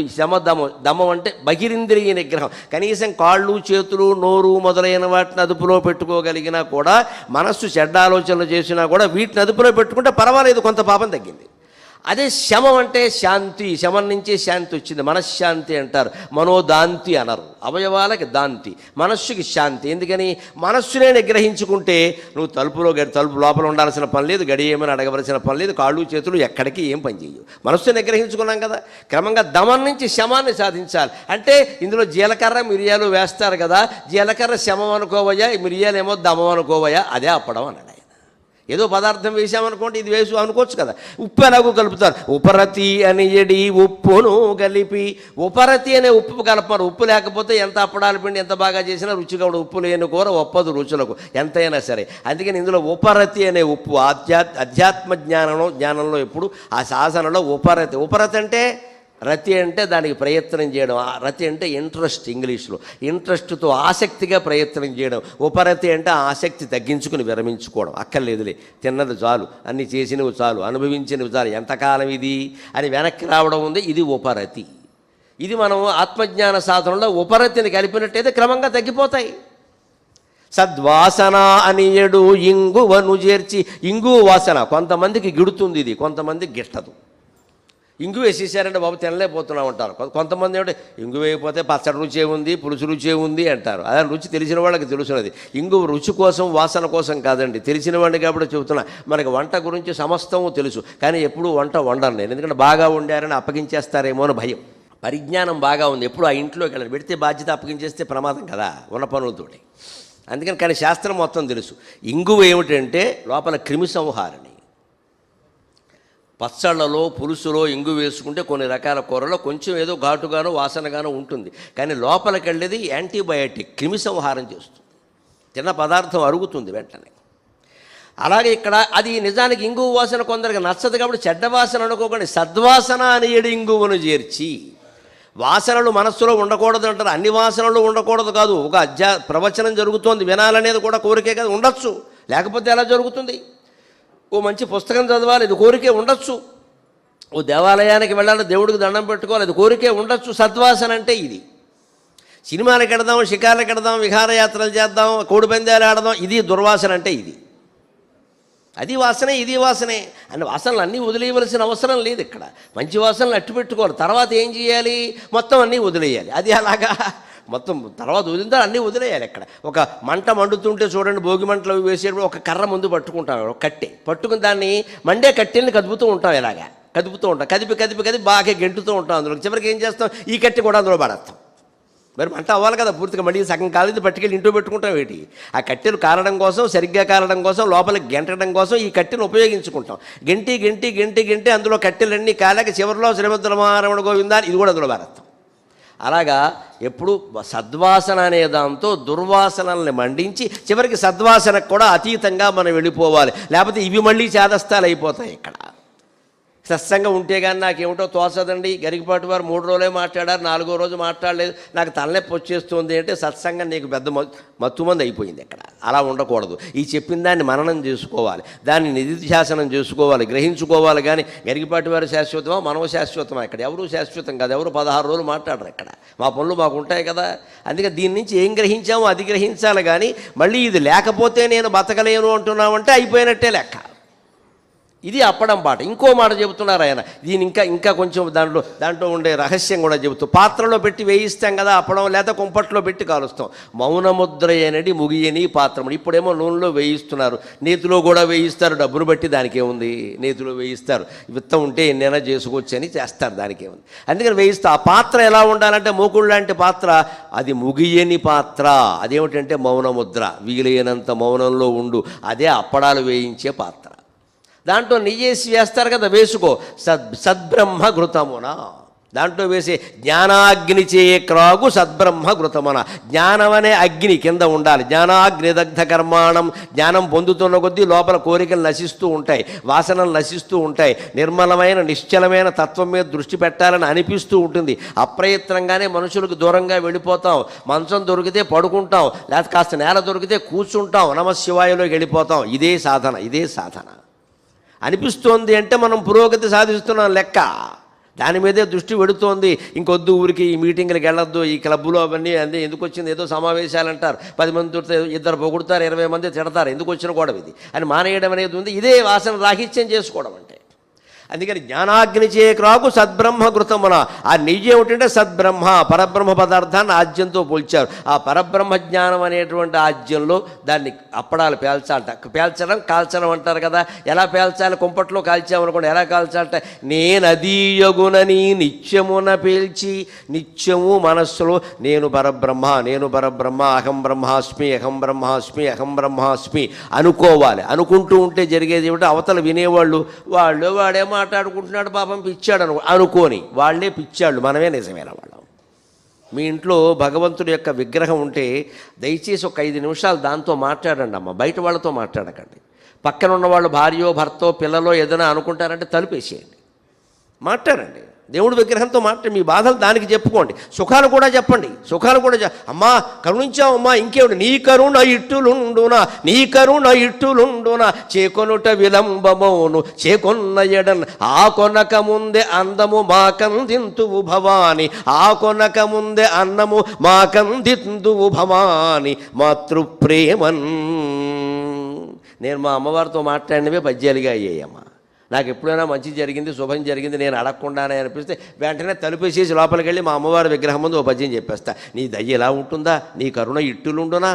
దమం అంటే బహిరింద్రియ నిగ్రహం. కనీసం కాళ్ళు చేతులు నోరు మొదలైన వాటిని అదుపులో పెట్టుకోగలిగినా కూడా, మనస్సు చెడ్డ ఆలోచనలు చేసినా కూడా వీటిని అదుపులో పెట్టుకుంటే పర్వాలేదు, కొంత పాపం తగ్గింది. అదే శమం అంటే శాంతి. శమం నుంచే శాంతి వచ్చింది, మనశ్శాంతి అంటారు, మనోదాంతి అనరు. అవయవాలకి దాంతి, మనస్సుకి శాంతి. ఎందుకని? మనస్సునే నిగ్రహించుకుంటే నువ్వు తలుపు లోపల ఉండాల్సిన పని లేదు, గడియేమని అడగవలసిన పని లేదు, కాళ్ళు చేతులు ఎక్కడికి ఏం పని చేయవు. మనస్సు నిగ్రహించుకున్నాం కదా. క్రమంగా దమం నుంచి శమాన్ని సాధించాలి. అంటే ఇందులో జీలకర్ర మిరియాలు వేస్తారు కదా, జీలకర్ర శమం అనుకోవయ్యా, మిరియాలు ఏమో దమం అనుకోవయ్యా, అదే అప్పడం అన్నాడు ఆయన. ఏదో పదార్థం వేసామనుకోండి, ఇది వేసు అనుకోవచ్చు కదా. ఉప్పు ఎలాగో కలుపుతారు. ఉపరతి అని ఎడి ఉప్పును కలిపి, ఉపరతి అనే ఉప్పు కలపరు. ఉప్పు లేకపోతే ఎంత అప్పడాల పిండి ఎంత బాగా చేసినా రుచిగా ఉండదు. ఉప్పు లేని కూర ఒప్పదు రుచులకు ఎంతైనా సరే. అందుకని ఇందులో ఉపరతి అనే ఉప్పు అధ్యాత్మ జ్ఞానంలో ఎప్పుడు ఆ శాసనంలో ఉపరతి అంటే రతి అంటే దానికి ప్రయత్నం చేయడం. రతి అంటే ఇంట్రెస్ట్, ఇంగ్లీష్లో ఇంట్రెస్ట్తో ఆసక్తిగా ప్రయత్నం చేయడం. ఉపరతి అంటే ఆసక్తి తగ్గించుకుని విరమించుకోవడం. అక్కర్లేదులే, తిన్నది చాలు, అన్ని చేసినవి చాలు, అనుభవించినవి చాలు, ఎంతకాలం ఇది అని వెనక్కి రావడం ఉంది. ఇది ఉపరతి. ఇది మనం ఆత్మజ్ఞాన సాధనలో ఉపరతిని కలిపినట్టయితే క్రమంగా తగ్గిపోతాయి. సద్వాసన అనియడు ఇంగువను చేర్చి, ఇంగు వాసన కొంతమందికి గిడుతుంది, ఇది కొంతమందికి గిట్టదు. ఇంగు వేసేసారంటే బాబు తినలేకపోతున్నాం అంటారు. కొంతమంది ఏమంటే ఇంగు వేయకపోతే పచ్చడి రుచి ఉంది, పులుసు రుచి ఉంది అంటారు. అదే రుచి తెలిసిన వాళ్ళకి తెలుసున్నది. ఇంగు రుచి కోసం, వాసన కోసం కాదండి, తెలిసిన వాడిని కాబట్టి చెబుతున్నా. మనకి వంట గురించి సమస్తము తెలుసు, కానీ ఎప్పుడూ వంట వండను నేను. ఎందుకంటే బాగా వండారని అప్పగించేస్తారేమో అని భయం. పరిజ్ఞానం బాగా ఉంది, ఎప్పుడు ఆ ఇంట్లోకి వెళ్ళాలి. పెడితే బాధ్యత అప్పగించేస్తే ప్రమాదం కదా ఉన్న పనులతోటి. అందుకని కానీ శాస్త్రం మొత్తం తెలుసు. ఇంగువ ఏమిటంటే లోపల క్రిమి సంహారిణి. పచ్చళ్ళలో, పులుసులో ఇంగు వేసుకుంటే కొన్ని రకాల కూరలో కొంచెం ఏదో ఘాటుగానో వాసనగానో ఉంటుంది, కానీ లోపలికి వెళ్ళేది యాంటీబయాటిక్, క్రిమి సంహారం చేస్తుంది. తిన్న పదార్థం అరుగుతుంది వెంటనే. అలాగే ఇక్కడ అది నిజానికి ఇంగు వాసన కొందరికి నచ్చదు కాబట్టి చెడ్డ వాసన అనుకోకండి. సద్వాసన అని ఏడు ఇంగువను చేర్చి. వాసనలు మనస్సులో ఉండకూడదు అంటారు. అన్ని వాసనలు ఉండకూడదు కాదు. ఒక ప్రవచనం జరుగుతోంది, వినాలనేది కూడా కోరికే కదా, ఉండొచ్చు. లేకపోతే ఎలా జరుగుతుంది? ఓ మంచి పుస్తకం చదవాలి, ఇది కోరికే ఉండొచ్చు. ఓ దేవాలయానికి వెళ్ళాలి, దేవుడికి దండం పెట్టుకోవాలి, అది కోరికే ఉండొచ్చు. సద్వాసన అంటే ఇది. సినిమాలకు వెడదాం, షికార్లకు వెడదాం, విహారయాత్రలు చేద్దాం, కోడిపందాలు ఆడదాం, ఇది దుర్వాసన అంటే ఇది. అది వాసనే, ఇది వాసనే అన్న వాసనలు అన్నీ వదిలేయవలసిన అవసరం లేదు. ఇక్కడ మంచి వాసనలు అట్టు పెట్టుకోవాలి. తర్వాత ఏం చేయాలి? మొత్తం అన్నీ వదిలేయాలి. అది అలాగా మొత్తం తర్వాత వదిలిన అన్నీ వదిలేయాలి. ఇక్కడ ఒక మంట మండుతుంటే చూడండి, భోగి మంటలు వేసేటప్పుడు ఒక కర్ర ముందు పట్టుకుంటాం, ఒక కట్టె పట్టుకుని దాన్ని మండే కట్టెల్ని కదుపుతూ ఉంటాం. ఇలాగా కదుపుతూ ఉంటాం, కదిపి బాగా గెంటుతూ ఉంటాం. అందులో చివరికి ఏం చేస్తాం? ఈ కట్టె కూడా అందులో పడేస్తాం. మరి మంట అవ్వాలి కదా పూర్తిగా. మళ్ళీ సగం కాలేదు పట్టుకెళ్ళి ఇంట్లో పెట్టుకుంటాం. ఏంటి ఆ కట్టెలు కాలడం కోసం, సరిగ్గా కాలడం కోసం, లోపలికి గెంటడం కోసం ఈ కట్టెను ఉపయోగించుకుంటాం. గెంటి అందులో కట్టెలన్నీ కాలేక చివరిలో శ్రీమద్రమారమణ గోవిందా ఇది కూడా అందులో పారేస్తాం. అలాగా ఎప్పుడు సద్వాసన అనే దాంతో దుర్వాసనల్ని మండించి చివరికి సద్వాసనకు కూడా అతీతంగా మనం వెళ్ళిపోవాలి. లేకపోతే ఇవి మళ్ళీ చేదస్తాలు అయిపోతాయి. ఇక్కడ సత్సంగం ఉంటే కానీ నాకేమిటో తోచదండి. గరికపాటి వారు 3 రోజులే మాట్లాడారు, 4వ రోజు మాట్లాడలేదు, నాకు తలనొప్పి వచ్చేస్తుంది అంటే సత్సంగం నీకు పెద్ద మత్తుమంది అయిపోయింది. ఇక్కడ అలా ఉండకూడదు. ఈ చెప్పిన దాన్ని మననం చేసుకోవాలి, దాన్ని నిధిధ్యాసనం చేసుకోవాలి, గ్రహించుకోవాలి. కానీ గరికపాటి వారు శాశ్వతమా, మనం శాశ్వతమా? ఇక్కడ ఎవరు శాశ్వతం కాదు. ఎవరు 16 రోజులు మాట్లాడరు. ఇక్కడ మా పనులు మాకు ఉంటాయి కదా. అందుకే దీని నుంచి ఏం గ్రహించామో అది గ్రహించాలి. కానీ మళ్ళీ ఇది లేకపోతే నేను బతకలేను అంటున్నామంటే అయిపోయినట్టే లెక్క. ఇది అప్పడం పాట. ఇంకో మాట చెబుతున్నారు ఆయన. దీని ఇంకా కొంచెం దాంట్లో ఉండే రహస్యం కూడా చెబుతూ, పాత్రలో పెట్టి వేయిస్తాం కదా అప్పడం, లేదా కుంపట్లో పెట్టి కాలుస్తాం. మౌనముద్ర అనేది ముగియని పాత్రముడు. ఇప్పుడేమో నూనెలో వేయిస్తున్నారు, నేతిలో కూడా వేయిస్తారు. డబ్బును బట్టి దానికి ఏముంది, నేతిలో వేయిస్తారు. విత్తం ఉంటే ఎన్నైనా చేసుకోవచ్చు అని చేస్తారు, దానికి ఏముంది. అందుకని వేయిస్తా. ఆ పాత్ర ఎలా ఉండాలంటే మూకుడు లాంటి పాత్ర, అది ముగియని పాత్ర. అదేమిటంటే మౌనముద్ర, వీలైనంత మౌనంలో ఉండు. అదే అప్పడాలు వేయించే పాత్ర. దాంట్లో నెయ్యేసి వేస్తారు కదా, వేసుకో. సద్బ్రహ్మ ఘృతమున, దాంట్లో వేసే జ్ఞానాగ్ని చే క్రాగు సద్బ్రహ్మ ఘృతమున. జ్ఞానం అనే అగ్ని కింద ఉండాలి. జ్ఞానాగ్ని దగ్ధ కర్మాణం. జ్ఞానం పొందుతున్న కొద్దీ లోపల కోరికలు నశిస్తూ ఉంటాయి, వాసనలు నశిస్తూ ఉంటాయి. నిర్మలమైన నిశ్చలమైన తత్వం మీద దృష్టి పెట్టాలని అనిపిస్తూ ఉంటుంది. అప్రయత్నంగానే మనుషులకు దూరంగా వెళ్ళిపోతాం. మంచం దొరికితే పడుకుంటాం, లేకపోతే కాస్త నేల దొరికితే కూర్చుంటాం, నమశివాయలోకి వెళ్ళిపోతాం. ఇదే సాధన అనిపిస్తోంది అంటే మనం పురోగతి సాధిస్తున్నాం లెక్క. దాని మీదే దృష్టి పెడుతోంది. ఇంకొద్దు, ఊరికి ఈ మీటింగ్లకు వెళ్ళొద్దు, ఈ క్లబ్బులో అవన్నీ అంతే ఎందుకు వచ్చింది, ఏదో సమావేశాలు అంటారు, 10 మంది తిడితే 2 పొగుడతారు, 20 మంది తిడతారు, ఎందుకు వచ్చిన గొడవ ఇది అని మానేయడం అనేది ఉంది. ఇదే వాసన రాహిత్యం చేసుకోవడం అంటే. అందుకని జ్ఞానాగ్ని చేక్రాకు సద్బ్రహ్మ ఘృతమున. ఆ నెయ్యి ఏమిటంటే సద్బ్రహ్మ, పరబ్రహ్మ పదార్థాన్ని ఆజ్యంతో పోల్చారు. ఆ పరబ్రహ్మ జ్ఞానం అనేటువంటి ఆజ్యంలో దాన్ని అప్పడాలు పేల్చాలట. పేల్చడం కాల్చడం అంటారు కదా. ఎలా పేల్చాలి? కుంపట్లో కాల్చామనుకోండి, ఎలా కాల్చాలట? నేనదీయగునని నిత్యమున పేల్చి, నిత్యము మనస్సులో నేను పరబ్రహ్మ, నేను పరబ్రహ్మ, అహం బ్రహ్మాస్మి, అహం బ్రహ్మాస్మి, అహం బ్రహ్మాస్మి అనుకోవాలి. అనుకుంటూ ఉంటే జరిగేది ఏమిటో అవతల వినేవాళ్ళు వాడే మాట్లాడుకుంటున్నాడు పాపం పిచ్చాడు అనుకోని వాళ్ళే పిచ్చాళ్ళు, మనమే నిజమైన వాళ్ళం. మీ ఇంట్లో భగవంతుడి యొక్క విగ్రహం ఉంటే దయచేసి ఒక 5 నిమిషాలు దాంతో మాట్లాడండి అమ్మ, బయట వాళ్ళతో మాట్లాడకండి. పక్కన ఉన్న వాళ్ళు భార్యో భర్తో పిల్లలో ఏదైనా అనుకుంటారంటే తలుపేసేయండి, మాట్లాడండి. దేవుడి విగ్రహంతో మాట్లాడి మీ బాధలు దానికి చెప్పుకోండి, సుఖాలు కూడా చెప్పండి. సుఖాలు కూడా అమ్మా కరుణించావమ్మా, ఇంకేమిటి? నీ కరుణ ఇట్టులుండునా, నీ కరుణ ఇట్టులుండునా, చేకొనుట విలంబమోను చేకొన్న ఎడన్, ఆ కొనక ముందే అందము మాకందింతువు భవాని, ఆ కొనక ముందే అన్నము మాకందింతువు భవాని మాతృప్రేమన్. నేను మా అమ్మవారితో మాట్లాడినవే పద్యాలుగా అయ్యాయమ్మా. నాకు ఎప్పుడైనా మంచి జరిగింది, శుభం జరిగింది నేను అడగకుండానే అనిపిస్తే వెంటనే తలుపేసేసి లోపలికి వెళ్ళి మా అమ్మవారి విగ్రహం ముందు ఓ పద్యం చెప్పేస్తా. నీ దయ్య ఎలా ఉంటుందా, నీ కరుణ ఇట్టులుండునా,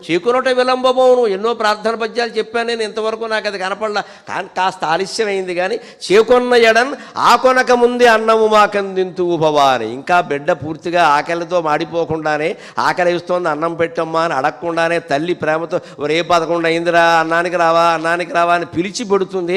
చేకొనుట విలంబమోను. ఎన్నో ప్రార్థన పద్యాలు చెప్పాను నేను, ఇంతవరకు నాకు అది కనపడలా. కానీ కాస్త ఆలస్యమైంది. కానీ చేకొన్న ఎడన్ ఆ కొనక ముందే అన్నము మాకందింతువు భవాని. ఇంకా బిడ్డ పూర్తిగా ఆకలితో మాడిపోకుండానే, ఆకలి ఇస్తోంది అన్నం పెట్టమ్మా అని అడగకుండానే తల్లి ప్రేమతో ఒరే 11 అయిందిరా అన్నానికి రావా, అన్నానికి రావా అని పిలిచి పెడుతుంది.